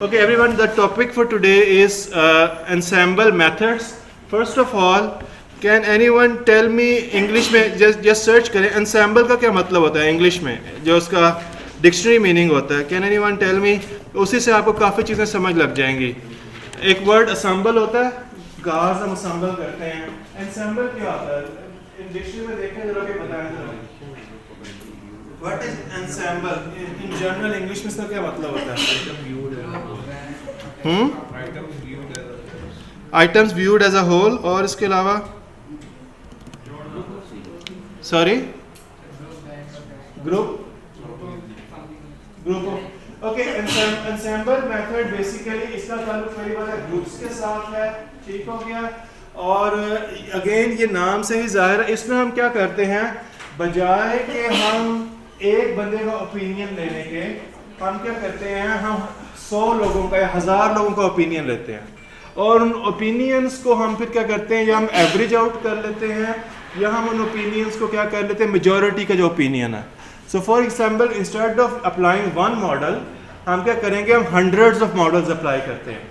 Okay, everyone, the topic for today is ensemble methods. First of all, can anyone tell me English में just search करें ensemble का क्या मतलब होता है English में, जो उसका डिक्शनरी मीनिंग होता है. Can anyone tell me? उसी से आपको काफ़ी चीज़ें समझ लग जाएंगी. एक वर्ड assemble होता है, गार्स हम assemble करते हैं. Ensemble क्या होता है? डिक्शनरी में देखें जरा कि बताएं जरा. What is ensemble? In general English में इसका क्या मतलब होता है? Items viewed as a whole. और इसके अलावा sorry group okay. Ensemble method basically इसका ताल्लुक कई बार ग्रुप्स के साथ है. ठीक हो गया. और अगेन ये नाम से ही जाहिर है, इसमें हम क्या करते हैं, बजाय कि हम एक बंदे का ओपिनियन लेने के, हम क्या करते हैं, हम 100 लोगों का या 1000 लोगों का ओपिनियन लेते हैं और उन ओपिनियंस को हम फिर क्या करते हैं, या हम एवरेज आउट कर लेते हैं या हम उन ओपिनियंस को क्या कर लेते हैं, मेजॉरिटी का जो ओपिनियन है. सो for example, instead of applying one model हम क्या करेंगे, हम हंड्रेड्स ऑफ मॉडल्स अप्लाई करते हैं.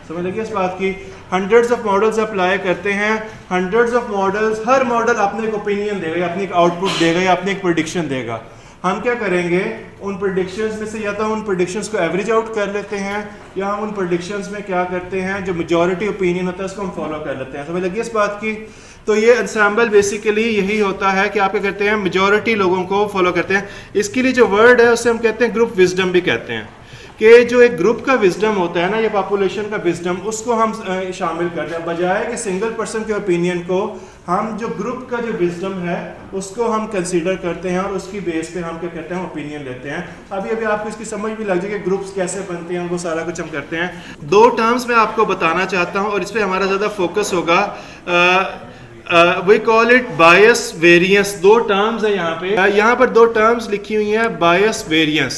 समझ लगी इस बात की. हंड्रेड्स ऑफ मॉडल्स अप्लाई करते हैं. Hundreds of models, her model अपने एक ओपिनियन देगा, अपनी एक आउटपुट देगा या अपनी एक प्रेडिक्शन देगा. हम क्या करेंगे, उन प्रेडिक्शंस में से या तो हम उन प्रेडिक्शंस को एवरेज आउट कर लेते हैं या हम उन प्रेडिक्शंस में क्या करते हैं, जो मेजॉरिटी ओपिनियन होता है उसको हम फॉलो कर लेते हैं. समझ लगी इस बात की. तो ये एंसेंबल बेसिकली यही होता है कि आप क्या करते हैं, मेजॉरिटी लोगों को फॉलो करते हैं. इसके लिए जो वर्ड है उससे हम कहते हैं ग्रुप विजडम भी कहते हैं, कि जो एक ग्रुप का विजडम होता है ना, ये पॉपुलेशन का विजडम, उसको हम शामिल करते हैं. बजाय कि सिंगल पर्सन के ओपिनियन को, हम जो ग्रुप का जो विजडम है उसको हम कंसीडर करते हैं और उसकी बेस पे हम क्या करते हैं, ओपिनियन लेते हैं. अभी अभी आपको इसकी समझ भी लग जाएगी ग्रुप्स कैसे बनते हैं, वो सारा कुछ हम करते हैं. 2 टर्म्स मैं आपको बताना चाहता हूँ और इस पर हमारा ज़्यादा फोकस होगा. We call it bias variance. 2 terms है यहाँ पे. यहाँ पर 2 टर्म्स लिखी हुई हैं, बायस वेरियंस.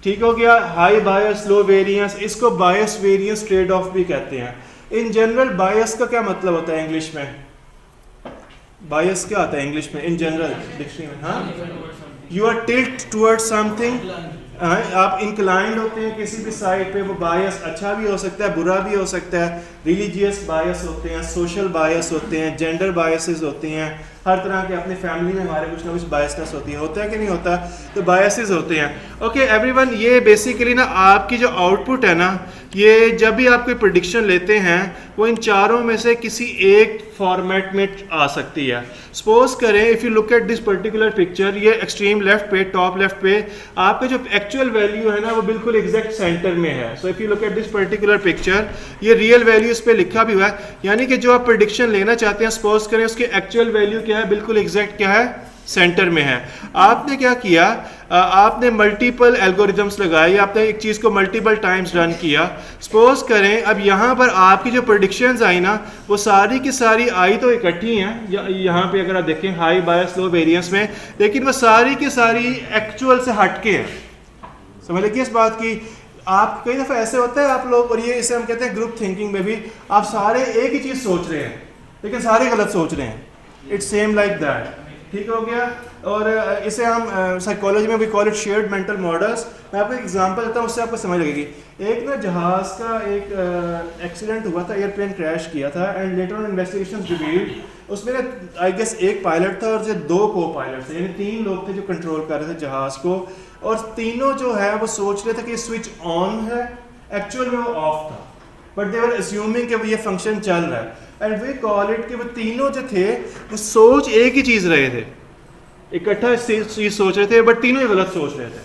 ठीक हो गया. हाई बायस, लो वेरियंस. इसको बायस वेरियंस ट्रेड ऑफ भी कहते हैं. इन जनरल बायस का क्या मतलब होता है इंग्लिश में? बायस क्या आता है इंग्लिश में इन जनरल डिक्शनरी में? हाँ, you are tilt toward something. आप इंक्लाइंड होते हैं किसी भी साइड पे. वो बायस अच्छा भी हो सकता है, बुरा भी हो सकता है. रिलीजियस बायस होते हैं, सोशल बायस होते हैं, जेंडर बायसेस होती हैं, हर तरह के. अपनी फैमिली में हमारे कुछ ना कुछ बायसनेस होती है. होता है कि नहीं होता? तो बायसेस होते हैं. ओके एवरीवन, ये बेसिकली ना आपकी जो आउटपुट है ना, ये जब भी आप कोई प्रेडिक्शन लेते हैं वो इन चारों में से किसी एक फॉर्मेट में आ सकती है. सपोज करें, if you look at this particular picture, ये एक्सट्रीम लेफ्ट पे, टॉप लेफ्ट पे आपका जो एक्चुअल वैल्यू है ना, वो बिल्कुल एग्जैक्ट सेंटर में है. So if you look at this particular picture, ये रियल वैल्यू इस पर लिखा भी हुआ है. यानी कि जो आप प्रेडिक्शन लेना चाहते हैं, सपोज करें उसकी एक्चुअल वैल्यू क्या है, बिल्कुल एग्जैक्ट क्या है, सेंटर में है. आपने क्या किया, आपने मल्टीपल एल्गोरिथम्स लगाए, आपने एक चीज़ को मल्टीपल टाइम्स रन किया. सपोज करें अब यहाँ पर आपकी जो प्रेडिक्शंस आई ना, वो सारी की सारी आई तो इकट्ठी हैं यहाँ पे अगर आप देखें हाई बायस लो वेरिएंस में, लेकिन वो सारी की सारी एक्चुअल से हटके हैं. समझ लगी इस बात की. आप कई दफ़ा ऐसे होता है आप लोग, और ये इसे हम कहते हैं ग्रुप थिंकिंग में भी, आप सारे एक ही चीज़ सोच रहे हैं लेकिन सारे गलत सोच रहे हैं. It's same like that. ठीक हो गया. और इसे हम साइकोलॉजी में भी call it shared mental models. मैं आपको एक एग्जांपल देता हूँ, उससे आपको समझ लगेगी. एक ना जहाज़ का एक एक्सीडेंट हुआ था, एयरप्लेन क्रैश किया था, and later on investigation revealed, उसमें ना आई गेस एक पायलट था और जो 2 को पायलट थे, यानी 3 लोग थे जो कंट्रोल कर रहे थे जहाज़ को. और तीनों जो है वो सोच रहे थे कि स्विच ऑन है, एक्चुअल में वो ऑफ था, बट दे वर अस्यूमिंग कि ये फंक्शन चल रहा है. एंड वी कॉल इट कि वो तीनों जो थे वो सोच एक ही चीज़ रहे थे, इकट्ठा चीज़ सोच रहे थे, बट तीनों ही गलत सोच रहे थे.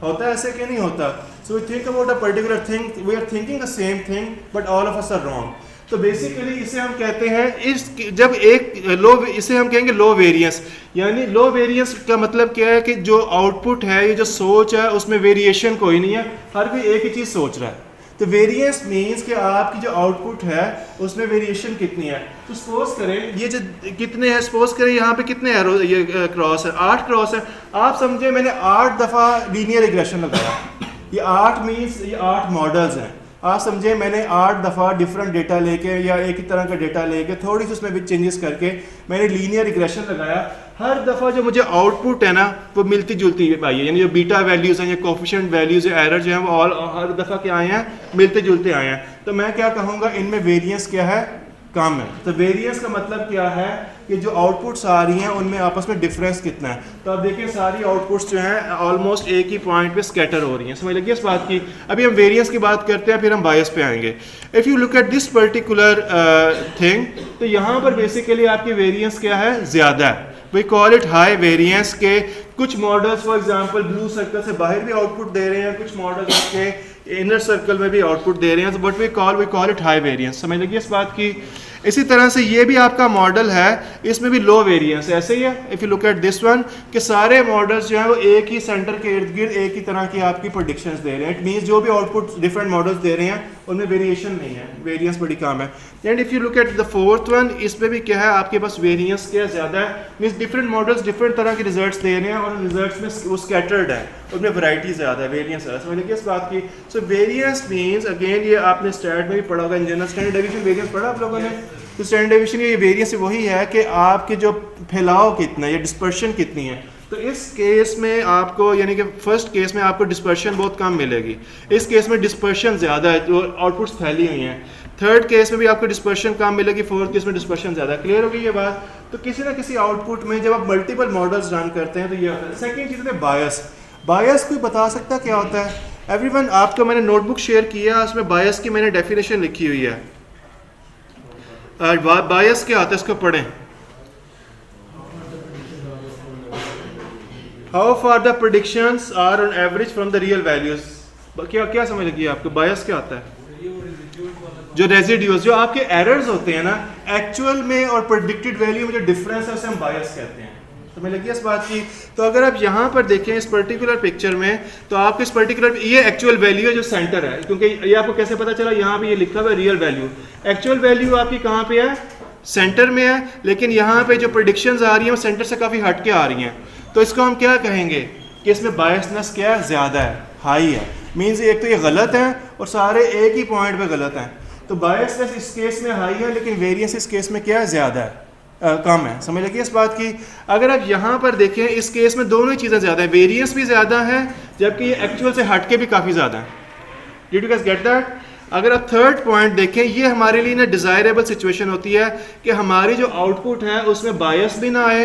होता है ऐसे कि नहीं होता? So we think about a particular thing, we are thinking the same thing but all of us are wrong. तो बेसिकली इसे हम कहते हैं, इस जब एक लो, इसे हम कहेंगे लो वेरिएंस. यानी लो वेरिएंस का मतलब क्या है कि जो आउटपुट है, ये जो सोच है, उसमें वेरिएशन कोई नहीं है, हर कोई एक ही चीज़ सोच रहा है. तो वेरिएंस मीन्स कि आपकी जो आउटपुट है उसमें वेरिएशन कितनी है. तो सपोज करें ये जो कितने हैं, सपोज करें यहाँ पे कितने एरो ये क्रॉस है, 8 क्रॉस है. आप समझे मैंने 8 दफ़ा लीनियर रिग्रेशन लगाया. ये 8 मीन्स ये 8 मॉडल्स हैं. आप समझे मैंने 8 दफ़ा डिफरेंट डेटा लेके या एक ही तरह का डेटा लेके थोड़ी सी उसमें भी चेंजेस करके मैंने लीनियर रिग्रेशन लगाया, हर दफ़ा जो मुझे आउटपुट है ना वो मिलती जुलती आई है, यानी जो बीटा वैल्यूज़ हैं या कोफिशिएंट वैल्यूज़ या एरर जो हैं वो हर दफ़ा क्या आए हैं, मिलते जुलते आए हैं। तो मैं क्या कहूँगा, इनमें वेरिएंस क्या है, कम है। तो वेरिएंस का मतलब क्या है कि जो आउटपुट्स आ रही हैं उनमें आपस में डिफरेंस कितना है। तो अब देखिए सारी आउटपुट्स जो हैं ऑलमोस्ट एक ही पॉइंट पे स्कैटर हो रही हैं, समझ लगी इस बात की। अभी हम वेरिएंस की बात करते हैं, फिर हम बायस पे आएंगे। If you look at this particular thing, तो यहाँ पर बेसिकली आपकी वेरिएंस क्या है, ज़्यादा है। We call it high variance के कुछ models for example blue circle से बाहर भी आउटपुट दे रहे हैं, कुछ मॉडल्स के इनर सर्कल में भी आउटपुट दे रहे हैं, तो but we call it high variance, समझ लगी इस बात की। इसी तरह से ये भी आपका मॉडल है, इसमें भी लो वेरिएंस ऐसे ही है। If you look at this one कि सारे मॉडल्स जो हैं वो एक ही सेंटर के इर्द गिर्द एक ही तरह की आपकी प्रेडिक्शंस दे रहे हैं। इट मींस जो भी आउटपुट डिफरेंट मॉडल्स दे रहे हैं उनमें वेरिएशन नहीं है, वेरिएंस बड़ी कम है। And if you look at the fourth one, इसमें भी क्या है आपके पास वेरिएंस क्या ज़्यादा है, मींस डिफरेंट मॉडल्स डिफरेंट तरह के रिजल्ट्स दे रहे हैं और रिजल्ट्स में वो स्कैटर्ड है, उनमें वैरायटी ज़्यादा है, वेरिएंस ज़्यादा। समझ लीजिए इस बात की। सो वेरिएंस मींस अगेन, ये आपने स्टैट में भी पढ़ा होगा, in general standard deviation variance पढ़ा आप लोगों ने। तो स्टैंडर्ड डेविएशन ये वेरिएंस वही है कि आपके जो फैलाव कितना है या डिस्पर्शन कितनी है। तो इस केस में आपको, यानी कि फर्स्ट केस में आपको डिस्पर्शन बहुत कम मिलेगी, इस केस में डिस्पर्शन ज़्यादा है, जो आउटपुट्स फैली हुई हैं। थर्ड केस में भी आपको डिस्पर्शन कम मिलेगी, फोर्थ केस में डिस्पर्शन ज़्यादा। क्लियर हो गई ये बात। तो किसी ना किसी आउटपुट में जब आप मल्टीपल मॉडल्स रन करते हैं तो ये होता है। सेकेंड चीज़ है बायस। बायस कोई बता सकता क्या होता है? एवरीवन, आपको मैंने नोटबुक शेयर किया, उसमें बायस की मैंने डेफिनेशन लिखी हुई है। बायस क्या होता है, इसको पढ़ें। How far the predictions are on average from the real values. क्या क्या समझ लगी आपको? बायस क्या होता है? जो रेजिड्यूज, जो आपके एरर्स होते हैं ना एक्चुअल में और प्रेडिक्टेड वैल्यू में जो डिफरेंस है उसे हम बायस कहते हैं। समझ लगी इस बात की। तो अगर आप यहाँ पर देखें इस पर्टिकुलर पिक्चर में, तो आपको इस पर्टिकुलर, ये एक्चुअल वैल्यू है जो सेंटर है, क्योंकि ये आपको कैसे पता चला, यहाँ पे ये लिखा हुआ है रियल वैल्यू। एक्चुअल वैल्यू आपकी कहाँ पे है? सेंटर में है, लेकिन यहाँ पे जो प्रेडिक्शंस आ रही हैं वो सेंटर से काफ़ी हट के आ रही हैं। तो इसको हम क्या कहेंगे कि इसमें बायसनेस क्या है, ज़्यादा है, हाई है। मीन्स एक तो ये गलत है और सारे एक ही पॉइंट पे गलत हैं। तो बायसनेस इस केस में हाई है, लेकिन वेरिएंस इस केस में क्या है, ज़्यादा है, कम है। समझ लगी इस बात की। अगर आप यहाँ पर देखें इस केस में दोनों ही चीज़ें ज़्यादा है, वेरिएंस भी ज़्यादा है जबकि ये एक्चुअल से हट के भी काफ़ी ज़्यादा है। Did you guys get that? अगर आप थर्ड पॉइंट देखें, ये हमारे लिए ना डिज़ायरेबल सिचुएशन होती है कि हमारी जो आउटपुट है उसमें बायस भी ना आए,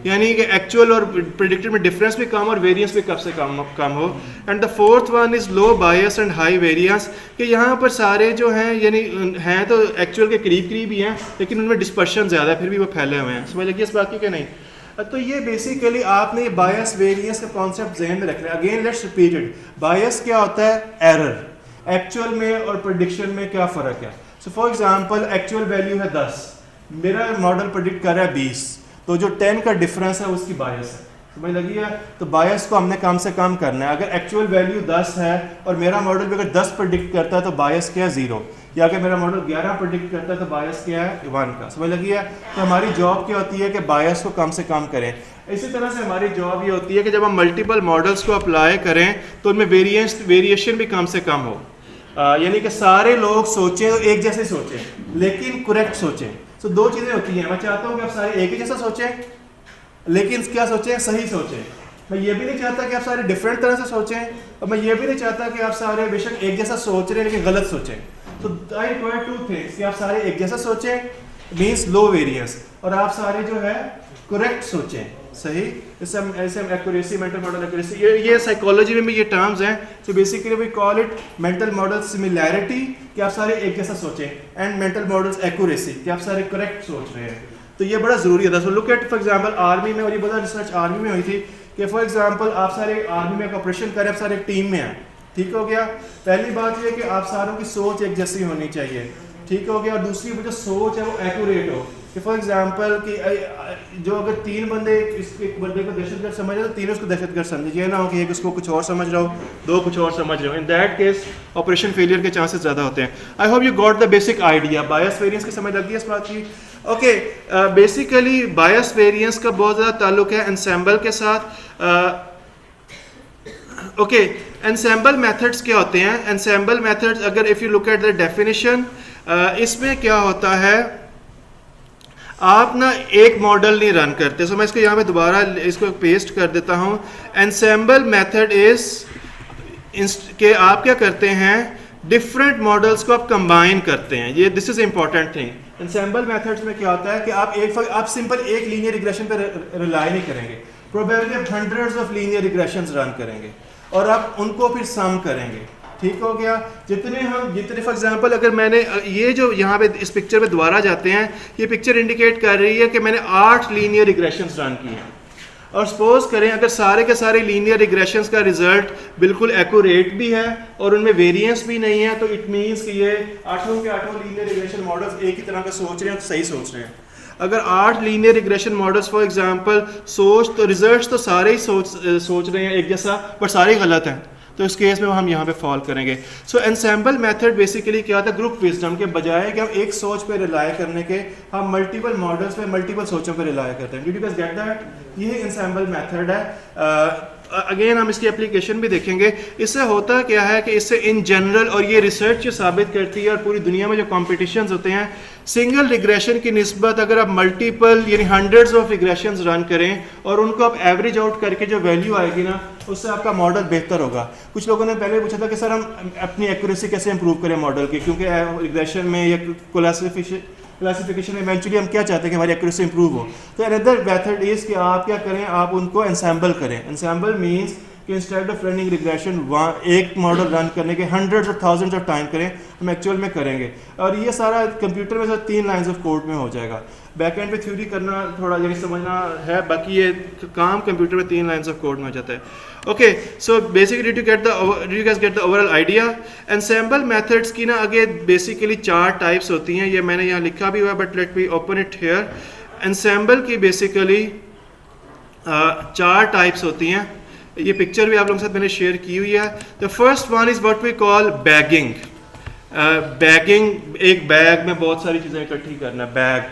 यानी कि एक्चुअल और प्रेडिक्टेड में डिफरेंस भी कम और वेरिएंस भी कम से कम हो। And the fourth one is low bias and high variance, कि यहाँ पर सारे जो हैं यानी हैं तो एक्चुअल के करीब करीब ही हैं, लेकिन उनमें डिस्पर्शन ज़्यादा है, फिर भी वो फैले हुए हैं। समझ लगी इस बात की कि नहीं? तो ये बेसिकली आपने बायस वेरिएंस का कॉन्सेप्ट जहन में रखना है। Again let's repeat it. Bias क्या होता है? एरर। एक्चुअल में और प्रेडिक्शन में क्या फ़र्क है? सो फॉर एग्जांपल एक्चुअल वैल्यू है 10, मेरा मॉडल प्रेडिक्ट कर रहा है 20, तो जो 10 का डिफरेंस है उसकी बायस है। समझ लगी है? तो बायस को हमने कम से कम करना है। अगर एक्चुअल वैल्यू 10 है और मेरा मॉडल भी अगर 10 प्रेडिक्ट करता है तो बायस क्या है? 0। या अगर मेरा मॉडल 11 प्रेडिक्ट करता है तो बायस क्या है? 1 का। समझ लगी है? तो हमारी जॉब क्या होती है कि बायस को कम से कम करें। इसी तरह से हमारी जॉब ये होती है कि जब हम मल्टीपल मॉडल्स को अप्लाई करें तो उनमें वेरिएशन भी कम से कम हो, यानी कि सारे लोग सोचें तो एक जैसे सोचें लेकिन करेक्ट सोचें। तो दो चीज़ें होती हैं। मैं चाहता हूँ कि आप सारे एक ही जैसा सोचें, लेकिन क्या सोचें? सही सोचें। मैं ये भी नहीं चाहता कि आप सारे डिफरेंट तरह से सोचें, और मैं ये भी नहीं चाहता कि आप सारे बेशक एक जैसा सोच रहे हैं लेकिन गलत सोचें। तो आई रिक्वायर 2 थिंग्स कि आप सारे एक जैसा सोचें, मीन्स लो वेरिएंस, और आप सारे जो है करेक्ट सोचें, सही। इससे हम ऐसे हम एक्यूरेसी, मेंटल मॉडल एक्यूरेसी, ये साइकोलॉजी में भी ये टर्म्स हैं। So basically we call it mental model similarity, कि आप सारे एक जैसा सोचें, एंड मेंटल मॉडल्स एक्यूरेसी, कि आप सारे करेक्ट सोच रहे हैं। तो ये बड़ा ज़रूरी था। So look at for example army में, और ये बड़ा रिसर्च आर्मी में हुई थी कि फॉर एग्जांपल आप सारे आर्मी में एक ऑपरेशन करें, आप सारे टीम में हैं, ठीक हो गया। पहली बात ये कि आप सारों की सोच एक जैसी होनी चाहिए, ठीक हो गया। और दूसरी जो सोच है वो एक्यूरेट हो, कि फॉर एग्जांपल कि जो अगर 3 बंदे एक बंदे को दहशतगर्द समझ रहे तो 3 उसको दहशतगर्द समझे, ये ना हो कि एक उसको कुछ और समझ रहा हो, 2 कुछ और समझ रहे हो। In that case operation failure के चांसेस ज़्यादा होते हैं। I hope you got the basic idea. Bias variance की समझ लगी है इस बात की? ओके, बेसिकली बायस वेरिएंस का बहुत ज़्यादा ताल्लुक है एंसेम्बल के साथ। ओके, एनसेम्बल मेथड्स क्या होते हैं? एनसेम्बल मेथड्स, अगर if you look at the definition, इसमें क्या होता है, आप ना एक मॉडल नहीं रन करते। सो मैं इसको यहाँ पे दोबारा इसको पेस्ट कर देता हूँ। एनसेम्बल मेथड इज कि आप क्या करते हैं, डिफरेंट मॉडल्स को आप कंबाइन करते हैं। ये this is important thing. Ensemble methods में क्या होता है कि आप सिंपल एक लीनियर रिग्रेशन पर रिलाई नहीं करेंगे, प्रोबेबली आप hundreds of linear regressions run करेंगे और आप उनको फिर सम करेंगे। ठीक हो गया? जितने फॉर एग्जांपल, अगर मैंने ये जो यहाँ पे इस पिक्चर में दोबारा जाते हैं, ये पिक्चर इंडिकेट कर रही है कि मैंने 8 लीनियर रिग्रेशंस रन किए हैं। और सपोज करें अगर सारे के सारे लीनियर रिग्रेशंस का रिजल्ट बिल्कुल एक्यूरेट भी है और उनमें वेरिएंस भी नहीं है, तो इट मीन्स कि ये 8 के 8 लीनियर रिग्रेशन मॉडल्स एक ही तरह का सोच रहे हैं, तो सही सोच रहे हैं। अगर 8 linear regression models for example तो रिजल्ट्स तो सारे ही सोच रहे हैं एक जैसा, पर सारे गलत हैं, तो इस केस में हम यहाँ पे फॉल करेंगे। सो एनसेम्बल मेथड बेसिकली क्या होता है, ग्रुप विजडम के बजाय कि हम एक सोच पे रिलाय करने के, हम मल्टीपल मॉडल्स पे मल्टीपल सोचों पे रिलाय करते हैं। Did you guys get that? ये एनसेम्बल मेथड है। अगेन हम इसकी एप्लीकेशन भी देखेंगे। इससे होता क्या है कि इससे इन जनरल, और ये रिसर्च साबित करती है और पूरी दुनिया में जो कॉम्पिटिशन्स होते हैं, सिंगल रिग्रेशन की निस्बत अगर आप मल्टीपल यानी हंड्रेड्स ऑफ रिग्रेशंस रन करें और उनको आप एवरेज आउट करके जो वैल्यू आएगी ना, उससे आपका मॉडल बेहतर होगा। कुछ लोगों ने पहले पूछा था कि सर हम अपनी एक्यूरेसी कैसे इंप्रूव करें मॉडल की, क्योंकि रिग्रेशन में या क्लासिफिकेशन में इवेंचुअली हम क्या चाहते हैं कि हमारी एक्यूरेसी इंप्रूव हो। तो अनदर मेथड इज कि आप क्या करें, आप उनको एनसेम्बल करें। एनसेम्बल मीन्स कि इंस्टेड ऑफ रनिंग रिग्रेशन एक मॉडल रन करने के हंड्रेड्स और थाउजेंड्स ऑफ टाइम करें, हम एक्चुअल में करेंगे। और ये सारा कंप्यूटर में 3 लाइन्स ऑफ कोड में हो जाएगा। बैकएंड पे थ्योरी करना थोड़ा यानी समझना है, बाकी ये काम कंप्यूटर में 3 लाइन्स ऑफ कोड में हो जाता है। Okay, so basically did you guys get the overall idea? Ensemble methods की ना आगे बेसिकली 4 टाइप्स होती हैं। ये मैंने यहाँ लिखा भी हुआ है, but let me open it here. Ensemble की बेसिकली 4 टाइप्स होती हैं। ये पिक्चर भी आप लोगों के साथ मैंने शेयर की हुई है। The first one is what we call bagging. Bagging, एक बैग में बहुत सारी चीज़ें इकट्ठी करना, बैग,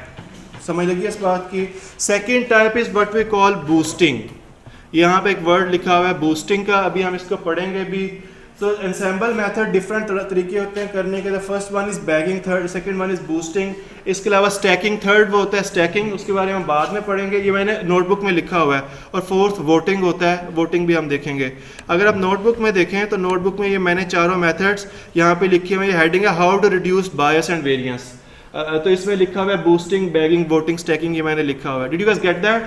समझ लगी इस बात की। Second type is what we call boosting. यहाँ पे एक वर्ड लिखा हुआ है बूस्टिंग का, अभी हम इसको पढ़ेंगे भी। तो एनसेम्बल मेथड डिफरेंट तरीके होते हैं करने के। The first one is bagging, third second one is boosting. इसके अलावा स्टैकिंग, थर्ड वो होता है स्टैकिंग, उसके बारे में हम बाद में पढ़ेंगे, ये मैंने नोटबुक में लिखा हुआ है। और फोर्थ वोटिंग होता है, वोटिंग भी हम देखेंगे। अगर आप नोटबुक में देखें तो नोटबुक में ये मैंने चारों मेथड्स यहाँ पे लिखे हुए हैं। हेडिंग है how to reduce bias and variance. तो इसमें लिखा हुआ है बूस्टिंग, बैगिंग, वोटिंग, स्टैकिंग, ये मैंने लिखा हुआ है। Did you guys get that?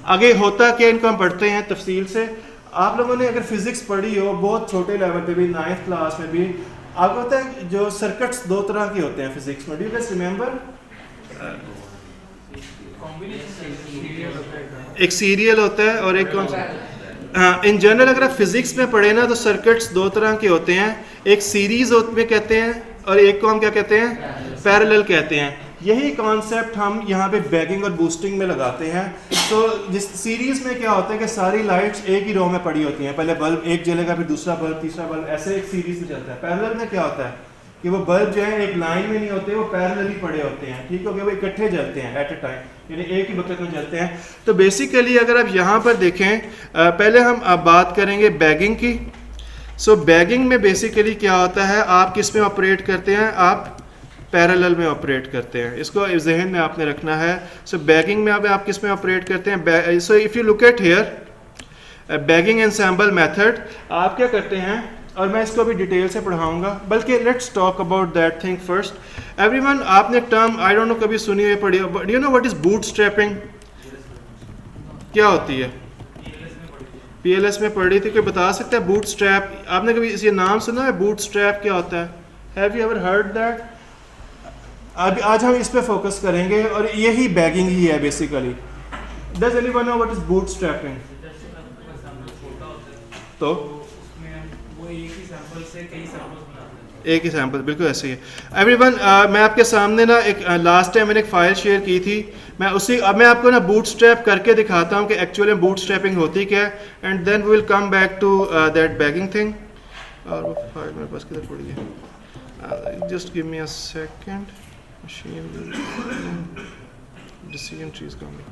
आगे होता क्या, इनको हम पढ़ते हैं तफसील से। आप लोगों ने अगर फिजिक्स पढ़ी हो बहुत छोटे लेवल पे भी, 9th क्लास में भी, आपको पता है जो सर्किट्स 2 तरह के होते हैं फिजिक्स में। Do you guys remember? एक सीरियल होता है और एक कौन सा? हाँ, इन जनरल अगर आप फिजिक्स में पढ़े ना तो सर्किट्स 2 तरह के होते हैं। एक सीरीज में कहते हैं और एक को हम क्या कहते हैं, पैरेलल कहते हैं। यही कॉन्सेप्ट हम यहाँ पे बैगिंग और बूस्टिंग में लगाते हैं। तो जिस सीरीज में क्या होता है कि सारी लाइट्स एक ही रो में पड़ी होती हैं, पहले बल्ब एक जलेगा, फिर दूसरा बल्ब, तीसरा बल्ब, ऐसे एक सीरीज में चलता है। पैरेलल में क्या होता है कि वो बल्ब जो है एक लाइन में नहीं होते, वो पैरेलली पड़े होते हैं। ठीक हो गया? वो इकट्ठे जलते हैं एट ए टाइम, यानी एक ही वक्त में जलते हैं। तो बेसिकली अगर आप यहाँ पर देखें, पहले हम बात करेंगे बैगिंग की। सो बैगिंग में बेसिकली क्या होता है, आप किस में ऑपरेट करते हैं, आप पैरेलल में ऑपरेट करते हैं। इसको जहन में आपने रखना है। सो बैगिंग में आप किस में ऑपरेट करते हैं? So if you look at here bagging ensemble method, आप क्या करते हैं, और मैं इसको भी डिटेल से पढ़ाऊंगा, बल्कि let's talk about that thing first. Everyone, आपने टर्म आई डोंट नो कभी सुनी हुई पढ़ी, do you know what is bootstrapping? क्या होती है? PLS में पढ़ी थी, कोई बता सकता है बूटस्ट्रैप? आपने कभी ये नाम सुना है बूटस्ट्रैप क्या होता है? Have you ever heard that? आज हम इस पे फोकस करेंगे और यही बैगिंग ही है basically. Does anyone know what is bootstrapping? तो वो एक ही सैंपल से कई सैंपल्स बनाते हैं। एक ही सैंपल, बिल्कुल ऐसे ही है। एवरीवन, मैं आपके सामने ना एक लास्ट टाइम मैंने एक फाइल शेयर की थी, अब मैं आपको ना बूटस्ट्रैप करके दिखाता हूँ कि एक्चुअली में बूटस्ट्रैपिंग होती क्या है, and then we will come back to that bagging thing. और वो फाइल मेरे पास किधर पड़ी है? Just give me a second. machine decision trees coming.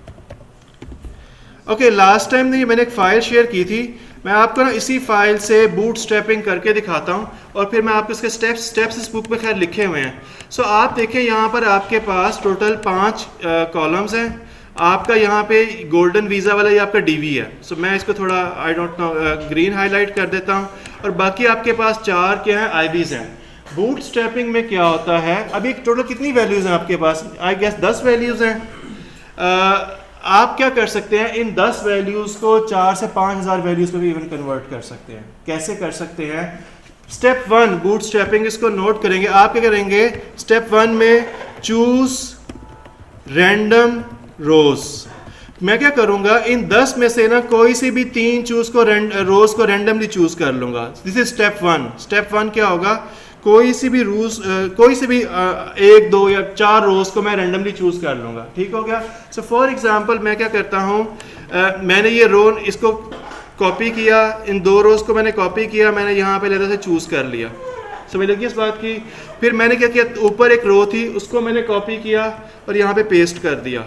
Okay, last time नहीं, मैंने एक फ़ाइल शेयर की थी, मैं आपको ना इसी फाइल से बूट स्ट्रैपिंग करके दिखाता हूँ और फिर मैं आपको इसके स्टेप्स इस बुक में खैर लिखे हुए हैं। सो आप देखें यहाँ पर आपके पास टोटल 5 कॉलम्स हैं। आपका यहाँ पे गोल्डन वीज़ा वाला ये आपका डीवी है। सो मैं इसको थोड़ा I don't know green highlight कर देता हूँ और बाकी आपके पास 4 क्या हैं, आईवीज़ हैं। बूट स्ट्रैपिंग में क्या होता है, अभी टोटल कितनी वैल्यूज़ हैं आपके पास? आई गेस 10 वैल्यूज़ हैं। आप क्या कर सकते हैं, इन 10 वैल्यूज़ को 4 से 5,000 वैल्यूज़ में भी इवन कन्वर्ट कर सकते हैं। कैसे कर सकते हैं? स्टेप 1 बूट स्ट्रैपिंग, इसको नोट करेंगे। आप क्या करेंगे, स्टेप 1 में चूज रैंडम रोज। मैं क्या करूंगा, इन 10 में से ना कोई सी भी 3 रोज को रैंडमली चूज कर लूंगा। This is step 1। स्टेप 1 क्या होगा, कोई सी भी 1, 2 या 4 रोज को मैं रैंडमली चूज कर लूंगा। ठीक हो गया। सो फॉर एग्जांपल मैं क्या करता हूँ, मैंने ये रो इसको कॉपी किया, इन 2 रोज को मैंने कॉपी किया, मैंने यहाँ पे लेता से चूज कर लिया। समझ लगी इस बात की। फिर मैंने क्या किया, ऊपर एक रो थी उसको मैंने कॉपी किया और यहाँ पे पेस्ट कर दिया।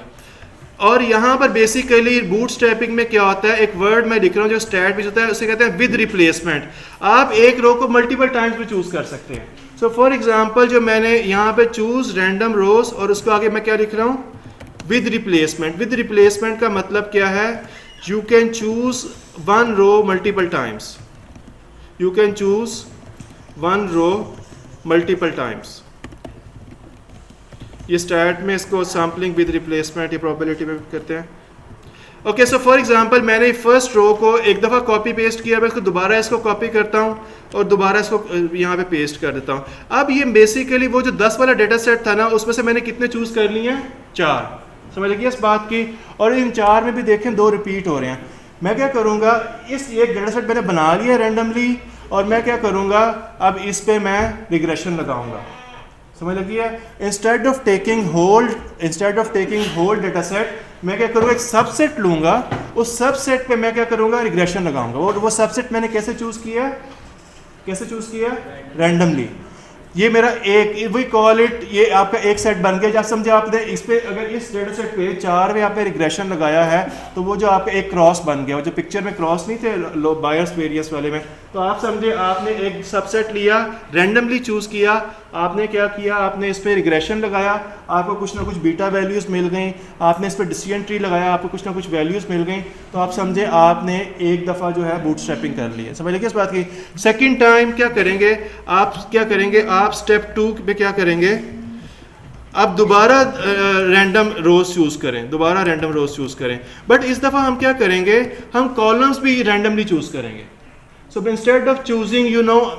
और यहाँ पर बेसिकली बूट स्ट्रैपिंग में क्या होता है, एक वर्ड मैं लिख रहा हूँ जो स्टैट पे होता है, उसे कहते हैं विद रिप्लेसमेंट। आप एक रो को मल्टीपल टाइम्स भी चूज कर सकते हैं। सो फॉर एग्जांपल जो मैंने यहाँ पे चूज रैंडम रोज और उसको आगे मैं क्या लिख रहा हूँ, विद रिप्लेसमेंट। विद रिप्लेसमेंट का मतलब क्या है, you can choose 1 row multiple times. You can choose 1 row multiple times. ये स्टैट में इसको सैम्पलिंग विद रिप्लेसमेंट या प्रोबेबिलिटी में करते हैं। ओके, सो फॉर एग्जांपल मैंने फर्स्ट रो को एक दफ़ा कॉपी पेस्ट किया, मैं इसको दोबारा इसको कॉपी करता हूँ और दोबारा इसको यहाँ पे पेस्ट कर देता हूँ। अब ये बेसिकली वो जो 10 वाला डेटा सेट था ना, उसमें से मैंने कितने चूज़ कर लिए हैं, 4। समझ लगी इस बात की। और इन 4 में भी देखें 2 रिपीट हो रहे हैं। मैं क्या करूँगा, इस एक डेटा सेट मैंने बना लिया रैंडमली और मैं क्या करूँगा, अब इस पर मैं रिग्रेशन लगाऊंगा। समझ लगी है। Instead of taking whole data set, मैं क्या करूँगा, एक सबसेट लूंगा, उस सबसेट पे मैं क्या करूँगा, रिग्रेशन लगाऊंगा। और वो सबसेट मैंने कैसे चूज किया, रैंडमली। ये मेरा एक, वी कॉल इट, ये आपका एक सेट बन गया। जब समझे आपने इस पे, अगर इस डेटा सेट पे 4 में आपने रिग्रेशन लगाया है तो वो जो आपका एक क्रॉस बन गया, वो जो पिक्चर में क्रॉस नहीं थे बायस वेरियस वाले में, तो आप समझे आपने एक सबसेट लिया, रैंडमली चूज किया, आपने क्या किया, आपने इस पर रिग्रेशन लगाया, आपको कुछ ना कुछ बीटा वैल्यूज़ मिल गई, आपने इस पर डिसीजन ट्री लगाया, आपको कुछ ना कुछ वैल्यूज़ मिल गई, तो आप समझे आपने एक दफ़ा जो है बूट स्ट्रैपिंग कर ली है। समझ लगे इस बात की। सेकंड टाइम क्या करेंगे, आप स्टेप 2 पे क्या करेंगे, अब दोबारा रैंडम रोज चूज़ करें, बट इस दफ़ा हम क्या करेंगे, हम कॉलम्स भी रैंडमली चूज़ करेंगे। सो इंस्टेड ऑफ चूजिंग,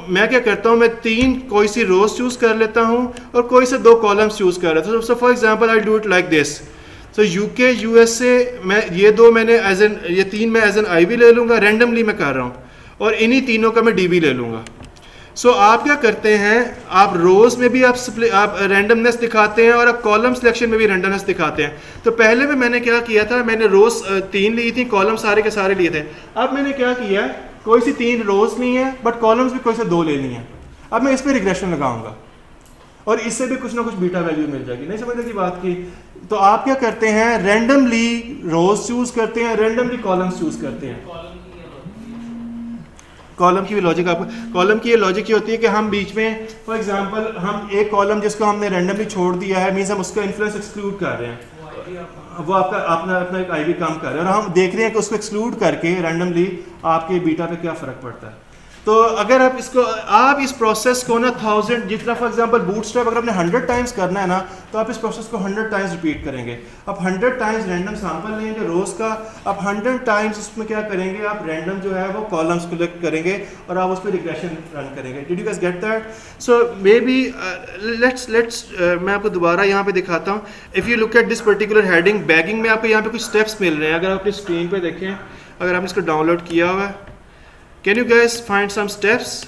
मैं क्या करता हूँ, मैं 3 कोई सी रोज चूज कर लेता हूँ और कोई से 2 कॉलम्स चूज कर लेता हूँ। सो for example I do it like this. So UK USA, मैं ये 2 मैंने ये 3 मैं एज एन आईवी ले लूँगा, रैंडमली मैं कर रहा हूँ, और इन्हीं तीनों का मैं डीवी ले लूँगा। सो आप क्या करते हैं, आप रोज में भी आप रैंडमनेस दिखाते हैं और आप कॉलम सिलेक्शन में भी रैंडमनेस दिखाते हैं। तो पहले में मैंने क्या किया था, मैंने रोज 3 ली थी, कॉलम सारे के सारे लिए थे। अब मैंने क्या किया, कोई सी 3 रोज ली है बट कॉलम्स भी कोई से 2 लेनी है। अब मैं इस पर रिग्रेशन लगाऊंगा और इससे भी कुछ ना कुछ बीटा वैल्यू मिल जाएगी। नहीं समझ की बात की। तो आप क्या करते हैं, रैंडमली रोज चूज करते हैं, रैंडमली कॉलम्स चूज करते हैं। कॉलम की भी लॉजिक कॉलम की ये लॉजिक ये होती है कि हम बीच में, फॉर एग्जांपल हम एक कॉलम जिसको हमने रैंडमली छोड़ दिया है, मींस हम उसका इन्फ्लुएंस एक्सक्लूड कर रहे हैं, वो आपका अपना एक आईवी काम कर रहे हैं और हम देख रहे हैं कि उसको एक्सक्लूड करके रैंडमली आपके बीटा पे क्या फ़र्क पड़ता है। तो अगर आप इस प्रोसेस को ना 1000 जितना, फॉर एग्जांपल बूटस्ट्रैप अगर आपने 100 टाइम्स करना है ना, तो आप इस प्रोसेस को 100 टाइम्स रिपीट करेंगे। आप 100 टाइम्स रैंडम सैंपल लेंगे रोज़ का, आप 100 टाइम्स उसमें क्या करेंगे, आप रैंडम जो है वो कॉलम्स कलेक्ट करेंगे और आप उस पर रिग्रेशन रन करेंगे। Did you guys get that? So may be let's मैं आपको दोबारा यहाँ पे दिखाता हूँ। If you look at this particular heading, bagging में आपको यहाँ पे कुछ स्टेप्स मिल रहे हैं। अगर आप अपनी स्क्रीन पे देखें, अगर आपने इसको डाउनलोड किया हुआ है, can you guys find some steps?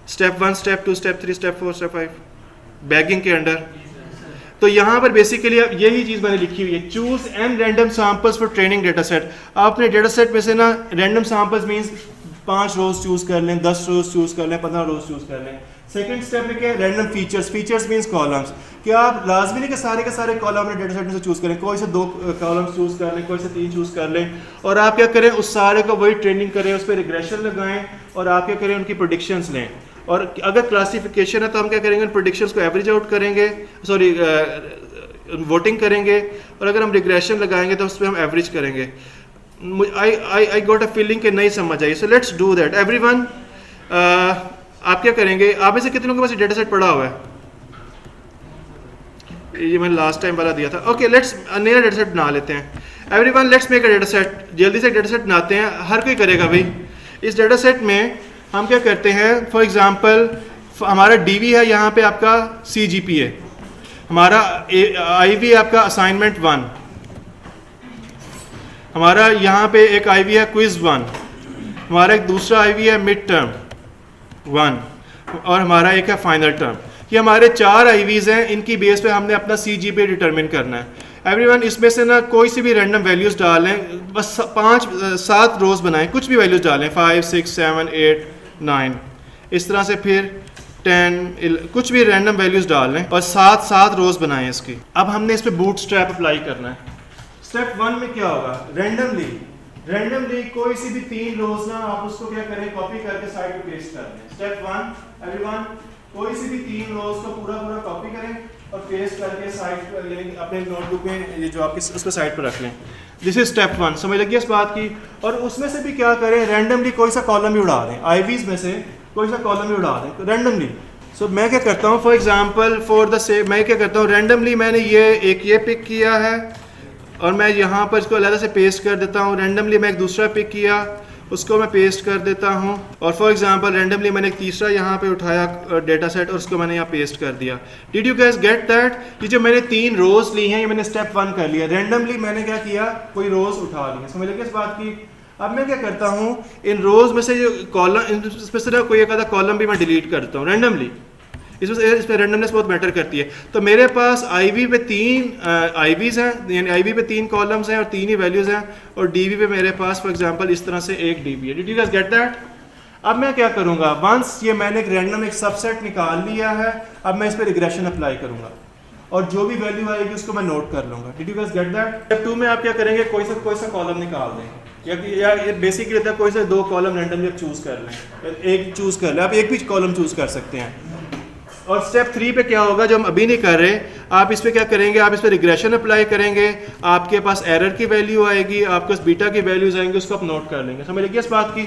Step 1, step 2, step 3, step 4, step 5 bagging के अंडर। तो यहाँ पर बेसिकली यही चीज़ मैंने लिखी हुई है, choose and random samples for training data set. आपने डेटा सेट में से ना रैंडम सैंपल्स मीन्स 5 रोज चूज़ कर लें, 10 रोज चूज़ कर लें, 15 रोज चूज़ कर लें। सेकंड स्टेप में क्या है, random features. Features means columns. कि आप लाजमी नहीं कि सारे के सारे कॉलम अपने डेटा सेट में से चूज़ करें, कोई से 2 कॉलम्स चूज़ कर लें, कोई से 3 चूज़ कर लें, और आप क्या करें, उस सारे को वही ट्रेनिंग करें, उस पर रिग्रेशन लगाएं, और आप क्या करें, उनकी प्रेडिक्शंस लें। और अगर क्लासिफिकेशन है तो हम क्या करेंगे, प्रेडिक्शंस को एवरेज आउट करेंगे, सॉरी वोटिंग करेंगे, और अगर हम रिग्रेशन लगाएंगे तो उस पर हम एवरेज करेंगे। आई गॉट अ फीलिंग कि नहीं समझ आई, so let's do that everyone. आप क्या करेंगे, आप में से कितनों के पास डेटा सेट पड़ा हुआ है? ये मैंने लास्ट टाइम वाला दिया था। ओके, लेट्स नया डेटा सेट बना लेते हैं। Everyone let's make a data set. जल्दी से डेटा सेट बनाते हैं, हर कोई करेगा भाई। इस डेटा सेट में हम क्या करते हैं, फॉर एग्जांपल हमारा डीवी है, यहाँ पे आपका CGPA, हमारा IV आपका असाइनमेंट 1, हमारा यहाँ पे एक IV है क्विज 1, हमारा एक दूसरा IV है मिड टर्म 1, और हमारा एक है फाइनल टर्म। ये हमारे 4 IVs हैं, इनकी बेस पे हमने अपना CGPA डिटरमिन करना है। एवरीवन इसमें से ना कोई सी भी रैंडम वैल्यूज़ डालें, बस 5-7 रोज़ बनाएं, कुछ भी वैल्यूज़ डालें, 5 6 7 8 9, इस तरह से, फिर 10 कुछ भी रैंडम वैल्यूज़ डाल लें, और 7 रोज़ बनाएं इसकी। अब हमने इस पर बूटस्ट्रैप अप्लाई करना है। स्टेप 1 में क्या होगा, रैंडमली कोई सी भी 3 रोज ना आप उसको क्या करें, कॉपी करके साइड पे पेस्ट कर दें। स्टेप 1 एवरीवन, कोई सी भी 3 रोज को पूरा कॉपी करें और पेस्ट करके साइड पर, यानी अपने नोटबुक में, ये जो आपके उसको साइड पर रख लें। दिस इज स्टेप 1, समझ लगी इस बात की। और उसमें से भी क्या करें, रैंडमली कोई सा कॉलम भी उड़ा दें, IVs में से कोई सा कॉलम भी उड़ा दें रैंडमली। सो मैं क्या करता हूँ, फॉर एग्जाम्पल फॉर द से मैं क्या करता हूँ, रैंडमली मैंने ये पिक किया है, और मैं यहाँ पर इसको अलग से पेस्ट कर देता हूँ। रैंडमली मैं एक दूसरा पिक किया, उसको मैं पेस्ट कर देता हूँ, और फॉर एग्जांपल रैंडमली मैंने एक तीसरा यहाँ पे उठाया डेटा सेट, और उसको मैंने यहाँ पेस्ट कर दिया। Did you guys get that? ये जो मैंने 3 रोज ली हैं, ये मैंने स्टेप 1 कर लिया। रैंडमली मैंने क्या किया, कोई रोज उठा ली, समझ लगे इस बात की। अब मैं क्या करता हूँ, इन रोज में से जो कॉलम, इसमें से कोई एक आधा कॉलम भी मैं डिलीट करता हूँ रैंडमली। इस पर रैंडमनेस बहुत मैटर करती है। तो मेरे पास IV पे 3 IVs हैं, यानी IV पे 3 कॉलम्स हैं और 3 ही वैल्यूज़ हैं, और DV पे मेरे पास फॉर एग्जांपल इस तरह से एक DV है। Did you guys get that? अब मैं क्या करूँगा, वंस ये मैंने एक रैंडम एक सबसेट निकाल लिया है, अब मैं इस पर रिग्रेशन अप्लाई करूँगा, और जो भी वैल्यू आएगी उसको मैं नोट कर लूँगा। Did you guys get that? Step 2 में आप क्या करेंगे, कोई सा कॉलम निकाल दें, या ये बेसिकली होता है कोई से 2 कॉलम रैंडमली आप चूज़ कर लें, एक चूज़ कर लें, आप एक भी कॉलम चूज़ कर सकते हैं। और स्टेप 3 पे क्या होगा, जो हम अभी नहीं कर रहे, आप इस पे क्या करेंगे, आप इस पे रिग्रेशन अप्लाई करेंगे, आपके पास एरर की वैल्यू आएगी, आपके पास बीटा की वैल्यूज आएंगे, उसको आप नोट कर लेंगे। समझ लीजिए इस बात की।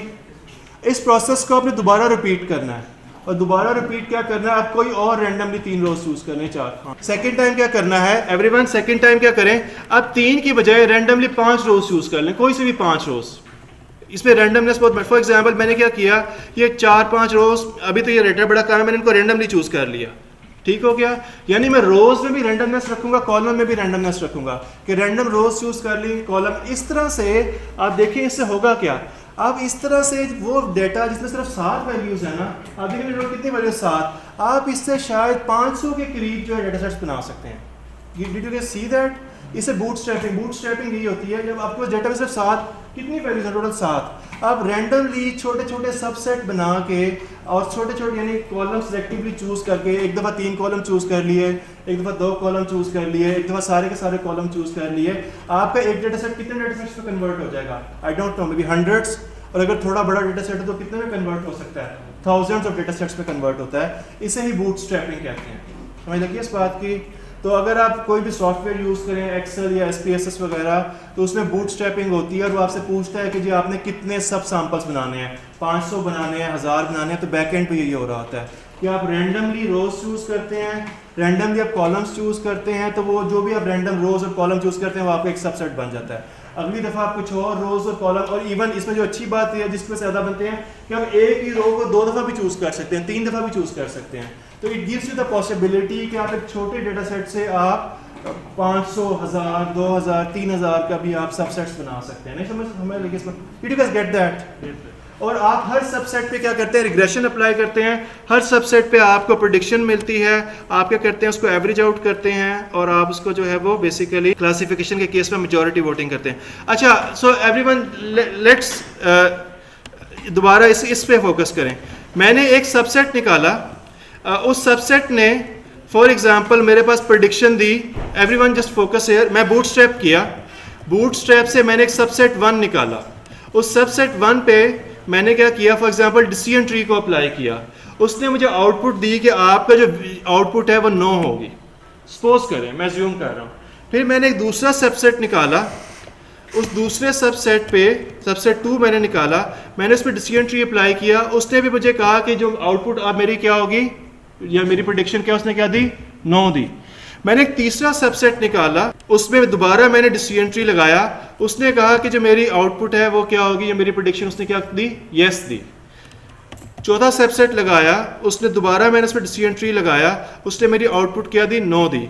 इस प्रोसेस को आपने दोबारा रिपीट करना है, और दोबारा रिपीट क्या करना है, आप कोई और रैंडमली 3 रोज चूज करने 4। सेकंड टाइम क्या करना है एवरीवन, सेकंड टाइम क्या करें, अब 3 की बजाय रैंडमली 5 रोज चूज कर लें, कोई से भी 5 रोज। इसमें रैंडमनेस बहुत, फॉर एग्जांपल मैंने क्या किया, ये 4-5 रोज, अभी तो ये रेटर बड़ा काम है, मैंने इनको रैंडमली चूज कर लिया, ठीक हो गया। यानी मैं रोज में भी रैंडमनेस रखूंगा, कॉलम में भी रैंडमनेस रखूंगा, कि रैंडम रोज चूज कर ली, कॉलम। इस तरह से आप देखिए इससे होगा क्या, आप इस तरह से वो डेटा जिसमें सिर्फ 7 वैल्यूज है ना, आप देखिए कितनी वैल्यू 7, आप इससे शायद 500 के करीब जो है डेटा सेट्स बना सकते हैं। Did you see that? इसे बूटस्ट्रैपिंग यही होती है, जब आपको डेटा में सिर्फ 7, कितनी वैल्यूज है टोटल 7, आप रैंडमली छोटे छोटे सबसेट बना के और छोटे छोटे यानी कॉलम सेलेक्टिवली चूज करके, एक दफ़ा 3 कॉलम चूज कर लिए, एक दफ़ा 2 कॉलम चूज कर लिए, एक दफ़ा सारे के सारे कॉलम चूज कर लिए, आपका एक डेटा सेट कितने डेटा सेट्स में कन्वर्ट हो जाएगा, I don't know, may be hundreds, और अगर थोड़ा बड़ा डेटा सेट है तो कितने में कन्वर्ट हो सकता है, थाउजेंड्स ऑफ डेटा सेट्स में कन्वर्ट होता है। इसे ही बूटस्ट्रैपिंग कहते हैं। समझ लगी इस बात की। तो अगर आप कोई भी सॉफ्टवेयर यूज़ करें, एक्सेल या SPSS वगैरह, तो उसमें बूटस्ट्रैपिंग होती है, और वो आपसे पूछता है कि जी आपने कितने सब सैंपल्स बनाने हैं, 500 बनाने हैं, 1000 बनाने हैं, तो बैक एंड पे यही हो रहा होता है कि आप रैंडमली रोज चूज़ करते हैं, रैंडमली आप कॉलम्स चूज़ करते हैं, तो वो जो भी आप रैंडम रोज और कॉलम चूज़ करते हैं वो आपका एक सबसेट बन जाता है। अगली दफ़ा आप कुछ और रोज और कॉलम, और इवन इसमें जो अच्छी बात है जिसमें ज़्यादा बनते हैं कि आप एक ही रो को 2 दफ़ा भी चूज़ कर सकते हैं, 3 दफ़ा भी चूज़ कर सकते हैं। तो it gives you the possibility कि आप एक छोटे डेटा सेट से आप 500, 1000, 2000, 3000 का भी आप सबसेट्स बना सकते हैं। नहीं समझ लगे इसमें? Did you guys get that? और आप हर सबसेट पे क्या करते हैं, रिग्रेशन अप्लाई करते हैं, हर सबसेट पे आपको प्रेडिक्शन मिलती है, आप क्या करते हैं उसको एवरेज आउट करते हैं, और आप उसको जो है वो बेसिकली क्लासिफिकेशन के केस में मेजॉरिटी वोटिंग करते हैं। अच्छा, सो एवरीवन लेट्स दोबारा इस पे फोकस करें। मैंने एक सबसेट निकाला, उस सबसेट ने फॉर एग्जांपल मेरे पास प्रेडिक्शन दी, एवरीवन जस्ट फोकस हियर, मैं बूटस्ट्रैप किया, बूटस्ट्रैप से मैंने एक सबसेट 1 निकाला, उस सबसेट 1 पे मैंने क्या किया, फॉर एग्जांपल डिसीजन ट्री को अप्लाई किया, उसने मुझे आउटपुट दी कि आपका जो आउटपुट है वो 9 होगी, सपोज करें, मैं ज्यूम कर रहा हूँ। फिर मैंने एक दूसरा सबसेट निकाला, उस दूसरे सबसेट पे सबसेट 2 मैंने निकाला, मैंने उस पर डिसीजन ट्री अप्लाई किया, उसने भी मुझे कहा कि जो आउटपुट अब मेरी क्या होगी या मेरी प्रेडिक्शन क्या, उसने क्या दी, 9 दी। मैंने एक तीसरा सबसेट निकाला, उसमें दोबारा मैंने डिसीजन ट्री लगाया, उसने कहा कि जो मेरी आउटपुट है वो क्या होगी, या मेरी प्रेडिक्शन, उसने क्या दी, यस दी। चौथा सबसेट लगाया, उसने दोबारा मैंने उस पर डिसीजन ट्री लगाया, उसने मेरी आउटपुट क्या दी, 9 दी।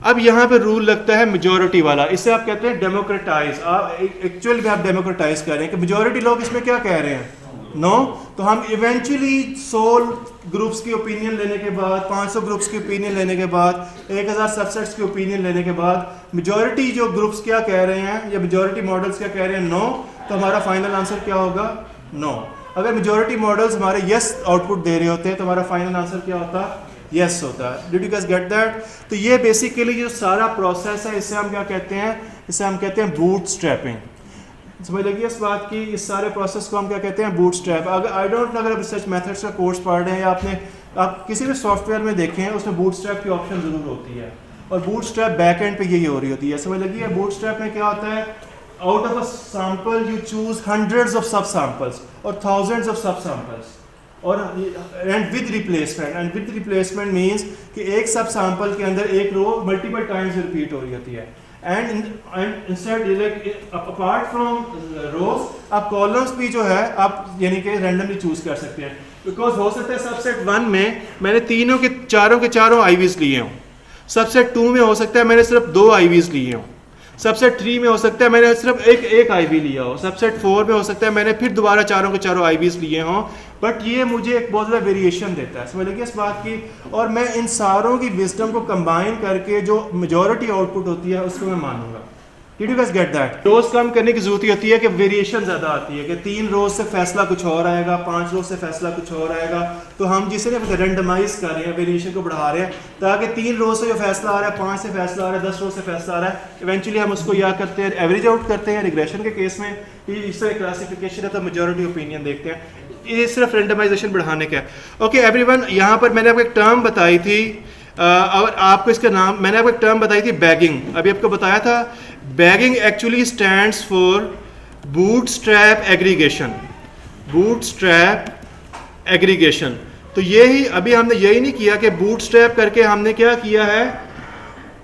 अब यहाँ पे रूल लगता है मेजॉरिटी वाला, इसे आप कहते हैं डेमोक्रेटाइज। आप एक्चुअली में आप डेमोक्रेटाइज कर रहे हैं कि मेजॉरिटी लोग इसमें क्या कह रहे हैं, नो। तो हम इवेंचुअली 100 ग्रुप्स की ओपिनियन लेने के बाद, 500 ग्रुप्स की ओपिनियन लेने के बाद, 1000 सबसेट्स की ओपिनियन लेने के बाद मेजॉरिटी जो ग्रुप्स क्या कह रहे हैं या मेजॉरिटी मॉडल्स क्या कह रहे हैं, नो, तो हमारा फाइनल आंसर क्या होगा, नो। अगर मेजॉरिटी मॉडल्स हमारे यस आउटपुट दे रहे होते हैं तो हमारा फाइनल आंसर क्या होता, यस होता है। Did you guys get that? तो ये बेसिकली जो सारा प्रोसेस है, इसे हम क्या कहते हैं, इसे हम कहते हैं बूटस्ट्रैपिंग। समझ लगी इस बात की? इस सारे प्रोसेस को हम क्या कहते हैं, बूटस्ट्रैप। अगर आई डोंट नो, अगर आप रिसर्च मेथड्स का कोर्स पढ़ रहे हैं या आप किसी भी सॉफ्टवेयर में देखें, उसमें बूटस्ट्रैप की ऑप्शन ज़रूर होती है, और बूटस्ट्रैप बैक एंड पे यही हो रही होती है। समझ लगी है? बूटस्ट्रैप में क्या होता है, out of a sample you choose hundreds of सब सैंपल्स और थाउजेंड्स ऑफ सब सैंपल्स, और एंड विद रिप्लेसमेंट मीन्स कि एक सब सैंपल के अंदर एक रो मल्टीपल टाइम्स रिपीट हो रही होती है, and instead like apart from rows आप कॉलम्स भी जो है आप यानी कि रैंडमली चूज कर सकते हैं। बिकॉज हो सकता है सबसेट 1 में मैंने चारों के चारों आईवीज लिए हों, सबसेट 2 में हो सकता है मैंने सिर्फ 2 आईवीज लिए हों, सबसेट 3 में हो सकता है मैंने सिर्फ एक आईवी लिया हो, सबसेट 4 में हो सकता है मैंने फिर दोबारा चारों के चारों आईवीज लिए हों, बट ये मुझे एक बहुत ज़्यादा वेरिएशन देता है। समझ लगी इस बात की? और मैं इन सारों की विजडम को कंबाइन करके जो मेजॉरिटी आउटपुट होती है उसको मैं मानूंगा। Did you guys get that? Rows कम करने की जरूरत होती है कि वेरिएशन ज़्यादा आती है, कि 3 रोज से फैसला कुछ और आएगा, 5 रोज से फैसला कुछ और आएगा, तो हम जिसे रेंडमाइज कर रहे हैं, वेरिएशन को बढ़ा रहे हैं, ताकि 3 रोज से जो फैसला आ रहा है, 5 से फैसला आ रहा है, 10 रोज से फैसला आ रहा है, इवेंचुअली हम उसको या करते हैं एवरेज आउट करते हैं। रिग्रेशन के केस में इस तरह क्लासिफिकेशन है, तो मेजॉरिटी ओपिनियन देखते हैं, ये सिर्फ रेंडमाइजेशन बढ़ाने का है। ओके एवरीवन, यहाँ पर मैंने आपको एक टर्म बताई थी, और आपको इसका नाम, मैंने आपको एक टर्म बताई थी बैगिंग, अभी आपको बताया था। Bagging actually stands for bootstrap aggregation, bootstrap aggregation. तो यही अभी हमने यही नहीं किया कि बूटस्ट्रैप करके हमने क्या किया है,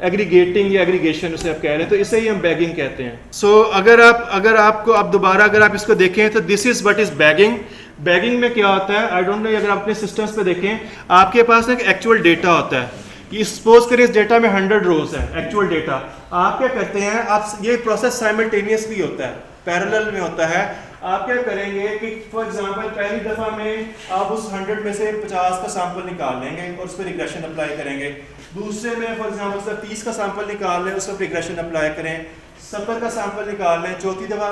एग्रीगेटिंग या एग्रीगेशन उसे आप कह रहे हैं, तो इसे ही हम बैगिंग कहते हैं। सो अगर आप दोबारा अगर आप इसको देखें तो this is what is bagging. Bagging में क्या होता है, आई डोंट नो, अगर आप अपने सिस्टम्स पे देखें, आपके पास एक एक्चुअल डेटा होता है, कि सपोज करें इस डेटा में 100 रोज है एक्चुअल डेटा। आप क्या करते हैं, आप ये प्रोसेस साइमल्टेनियसली होता है, पैरेलल में होता है। आप क्या करेंगे कि फॉर एग्जांपल पहली दफ़ा में आप उस 100 में से 50 का सैंपल निकाल लेंगे और उस पर रिग्रेशन अप्लाई करेंगे। दूसरे में फॉर एग्जांपल 30 का सैंपल निकाल लें, उस पर रिग्रेशन अप्लाई करें। 70 का सैंपल निकाल लें, चौथी दफ़ा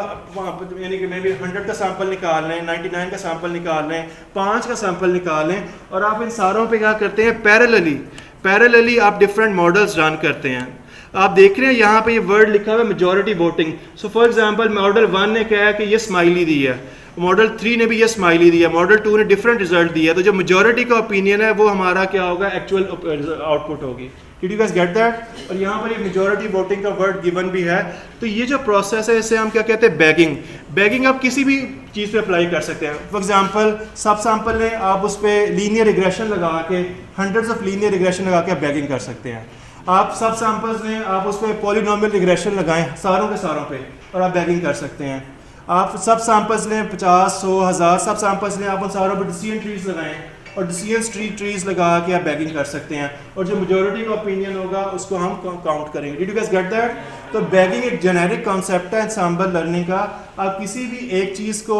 यानी कि मे बी 100 का सैंपल निकाल लें, 99 का सैंपल निकाल लें, 5 का सैंपल निकाल लें, और आप इन सारों पे क्या करते हैं, पैरेलली आप डिफरेंट मॉडल्स रन करते हैं। आप देख रहे हैं यहाँ पे ये वर्ड लिखा हुआ है majority voting. So for example model 1 ने क्या है कि ये स्माइली दी है, मॉडल 3 ने भी ये स्माइली दिया, मॉडल 2 ने डिफरेंट रिजल्ट दिया, तो जो मेजॉरिटी का ओपिनियन है वो हमारा क्या होगा, एक्चुअल आउटपुट होगी। Did you guys get that? और यहाँ पर ये मेजॉरिटी वोटिंग का वर्ड गिवन भी है। तो ये जो प्रोसेस है इसे हम क्या कहते हैं, बैगिंग। बैगिंग आप किसी भी चीज़ पे अप्लाई कर सकते हैं। फॉर एग्जांपल सब सैंपल लें, आप उस पर लीनियर रिग्रेशन लगा के, हंड्रेड्स ऑफ लीनियर रिग्रेशन लगा के बैगिंग कर सकते हैं। आप सब सैंपल्स लें, आप उस पर पॉलिनोमियल रिग्रेशन लगाएं सारों के सारों पे, और आप बैगिंग कर सकते हैं। आप सब सैंपल्स लें, 50, 100, 1000 सब सैंपल्स लें, आप उन सारों पर डिसीजन ट्रीज लगाएं, और डिसीजन ट्रीज लगा के आप बैगिंग कर सकते हैं, और जो मेजॉरिटी का ओपिनियन होगा उसको हम काउंट करेंगे। Did you guys get that? तो बैगिंग एक जेनेरिक कॉन्सेप्ट है एंसेम्बल लर्निंग का। आप किसी भी एक चीज़ को,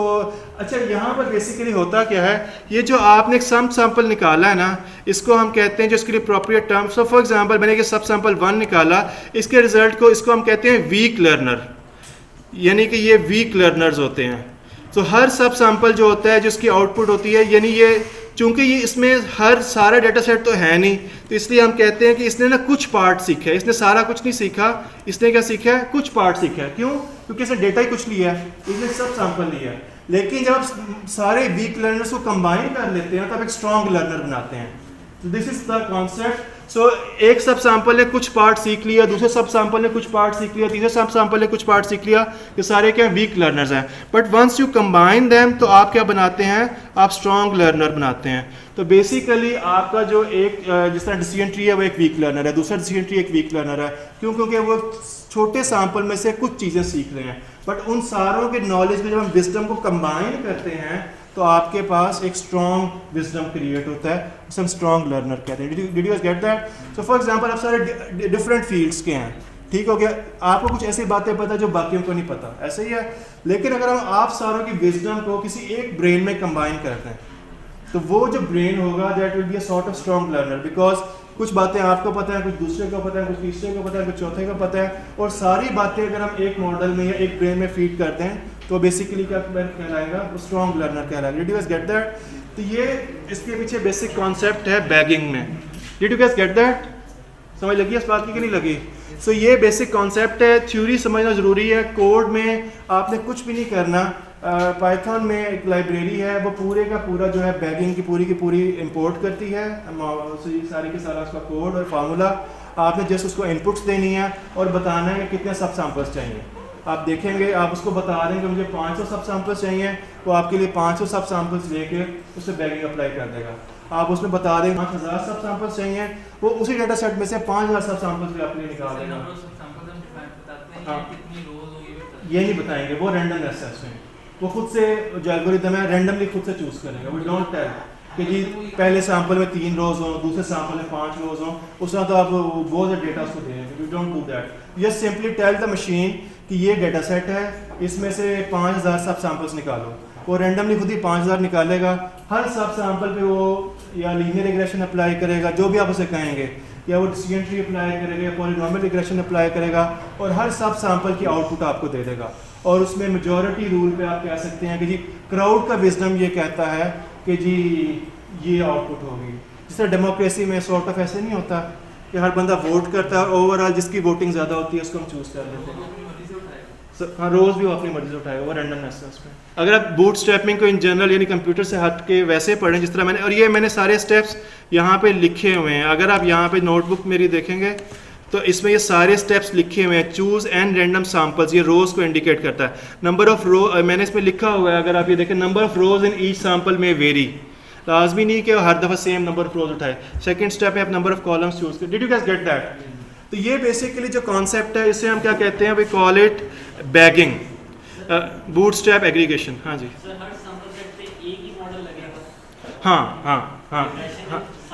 अच्छा यहाँ पर बेसिकली होता क्या है, ये जो आपने एक सब सैंपल निकाला है ना, इसको हम कहते हैं जो इसके लिए appropriate term. So for example मैंने ये सब सैंपल 1 निकाला, इसके रिजल्ट को, इसको हम कहते हैं वीक लर्नर, यानी कि ये वीक लर्नर्स होते हैं। तो हर सब सैंपल जो होता है जिसकी आउटपुट होती है, यानी ये चूंकि ये इसमें हर सारा डेटा सेट तो है नहीं, तो इसलिए हम कहते हैं कि इसने ना कुछ पार्ट सीखा है, इसने सारा कुछ नहीं सीखा, इसने क्या सीखा है, कुछ पार्ट सीखा है। क्यों? क्योंकि इसने डेटा ही कुछ लिया है, इसने सब सैंपल लिया है। लेकिन जब आप सारे वीक लर्नर्स को कंबाइन कर लेते हैं तो आप एक स्ट्रॉन्ग लर्नर बनाते हैं। तो दिस इज द कॉन्सेप्ट। सो एक सब सैंपल ने कुछ पार्ट सीख लिया, दूसरे सब सैंपल ने कुछ पार्ट सीख लिया, तीसरे सब सैंपल ने कुछ पार्ट सीख लिया, ये सारे क्या वीक लर्नर्स हैं। But once you combine them तो आप क्या बनाते हैं, आप स्ट्रॉन्ग लर्नर बनाते हैं। तो बेसिकली आपका जो एक जिस तरह डिसीजन ट्री है वो एक वीक लर्नर है, दूसरा डिसीजन ट्री एक वीक लर्नर है। क्यों? क्योंकि वो छोटे सैंपल में से कुछ चीज़ें सीख रहे हैं, बट उन सारों के नॉलेज में जब हम विजडम को कंबाइन करते हैं तो आपके पास एक स्ट्रॉन्ग विजडम क्रिएट होता है, उसे हम स्ट्रॉन्ग लर्नर कहते हैं। Did you get that? So for example आप सारे डिफरेंट फील्ड्स के हैं, ठीक हो गया, आपको कुछ ऐसी बातें पता है जो बाकियों को नहीं पता, ऐसे ही है। लेकिन अगर हम आप सारों की विजडम को किसी एक ब्रेन में कंबाइन करते हैं तो वो जो ब्रेन होगा that will be a sort of strong learner, because कुछ बातें आपको पता है, कुछ दूसरे को पता है, कुछ तीसरे को पता है, कुछ चौथे को पता है, और सारी बातें अगर हम एक मॉडल में या एक ब्रेन में फीड करते हैं तो बेसिकली क्या कहलाएगा, स्ट्रॉन्ग लर्नर कहलाएगा। Did you guys get that? तो ये इसके पीछे बेसिक कॉन्सेप्ट है बैगिंग में। Did you guys get that? समझ लगी इस बात की कि नहीं लगी? सो ये बेसिक कॉन्सेप्ट है, थ्योरी समझना ज़रूरी है। कोड में आपने कुछ भी नहीं करना। पाइथन में एक लाइब्रेरी है, वो पूरे का पूरा जो है बैगिंग की पूरी इंपोर्ट करती है, सारी के सारा उसका कोड और फार्मूला। आपने जस्ट उसको इनपुट्स देनी है और बताना है कि कितने सब सैंपल्स चाहिए। आप देखेंगे, आप उसको बता दें कि मुझे 500 सब सैंपल्स चाहिए, तो आपके लिए 500 सब सैंपल्स लेके उससे बैगिंग अप्लाई कर देगा। आप उसमें बता दें 5000 सब सैंपल्स चाहिए, वो उसी डेटा सेट में से 5000 सब सैंपल्स भी आपके लिए निकाल देगा। ये नहीं बताएंगे, वो रैंडम एक्सेस में वो खुद से जो एल्गोरिथम है रैंडमली खुद से चूज करेगा। वी डोंट टेल कि जी पहले सैंपल में 3 रोज हो, दूसरे सैंपल में 5 रोज हो, उस तरह तो आप बहुत सा डेटा उसको देंगे। We don't do that. You simply tell the machine कि ये डेटा सेट है, इसमें से 5000 सब सैंपल्स निकालो। वो रैंडमली खुद ही 5000 निकालेगा। हर सब सैंपल पे वो या लीनियर रिग्रेशन अप्लाई करेगा, जो भी आप उसे कहेंगे, या वो डिसीजन ट्री अप्लाई करेगा, या पॉलिनोमियल रिग्रेशन अप्लाई करेगा, और हर सब सैंपल की आउटपुट आपको दे देगा। और उसमें मेजॉरिटी रूल पे आप कह सकते हैं कि जी क्राउड का विजडम ये कहता है कि जी ये आउटपुट होगी। जिस तरह डेमोक्रेसी में सॉर्ट ऑफ ऐसे नहीं होता कि हर बंदा वोट करता है और ओवरऑल जिसकी वोटिंग ज़्यादा होती है उसको हम चूज़ कर लेते हैं। हाँ, रोज़ भी वो अपनी मर्जी से उठाएगा, वो रैंडमनेस है उसमें। अगर आप बूट स्ट्रैपिंग को इन जनरल यानी कंप्यूटर से हट के वैसे पढ़ें जिस तरह मैंने, और ये मैंने सारे स्टेप्स यहाँ पे लिखे हुए हैं। अगर आप यहाँ पे नोटबुक मेरी देखेंगे तो इसमें ये सारे स्टेप्स लिखे हुए हैं। चूज़ एंड रैंडम सैंपल्स, ये रोज़ को इंडिकेट करता है। नंबर ऑफ रो मैंने इसमें लिखा हुआ है, अगर आप ये देखें, number of rose in each sample में वेरी। लाजमी नहीं कि हर दफ़ा सेम नंबर ऑफ रोज उठाए। सेकंड स्टेप में आप नंबर ऑफ कॉलम्स चूज करें। Did you guys get that? तो ये बेसिकली जो कॉन्सेप्ट है इसे हम क्या कहते हैं, we call it bagging, bootstrap aggregation. हाँ जी, हाँ।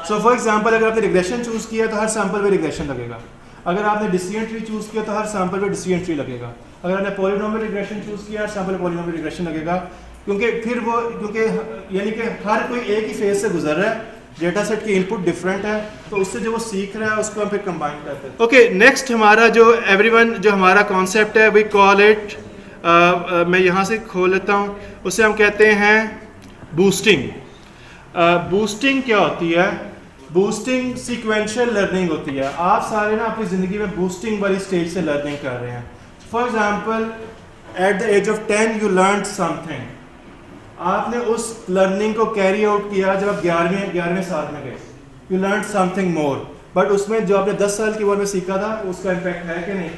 सो फॉर एग्जांपल अगर आपने रिग्रेशन चूज किया तो हर सैंपल में रिग्रेशन लगेगा। अगर आपने डिसीजन ट्री चूज किया तो हर सैंपल में डिसीजन ट्री लगेगा। अगर आपने पॉलिनोमियल रिग्रेशन चूज किया हर सैंपल में पॉलिनोमियल रिग्रेशन लगेगा। क्योंकि यानी कि हर कोई एक ही फेज से गुजर रहा है, डेटा सेट की इनपुट डिफरेंट है, तो उससे जो वो सीख रहा है उसको हम फिर कंबाइन करते हैं। ओके, नेक्स्ट हमारा जो एवरीवन जो हमारा कॉन्सेप्ट है वी कॉल इट, मैं यहाँ से खोल लेता हूँ, उसे हम कहते हैं बूस्टिंग। बूस्टिंग क्या होती है? बूस्टिंग सीक्वेंशियल लर्निंग होती है। आप सारे ना अपनी ज़िंदगी में बूस्टिंग वाली स्टेज से लर्निंग कर रहे हैं। For example at the age of 10 you learn something. आपने उस लर्निंग को कैरी आउट किया जब आप 11वें साल में गए, you learn something more, but उसमें जो आपने 10 साल की उम्र में सीखा था उसका इम्पैक्ट है कि नहीं?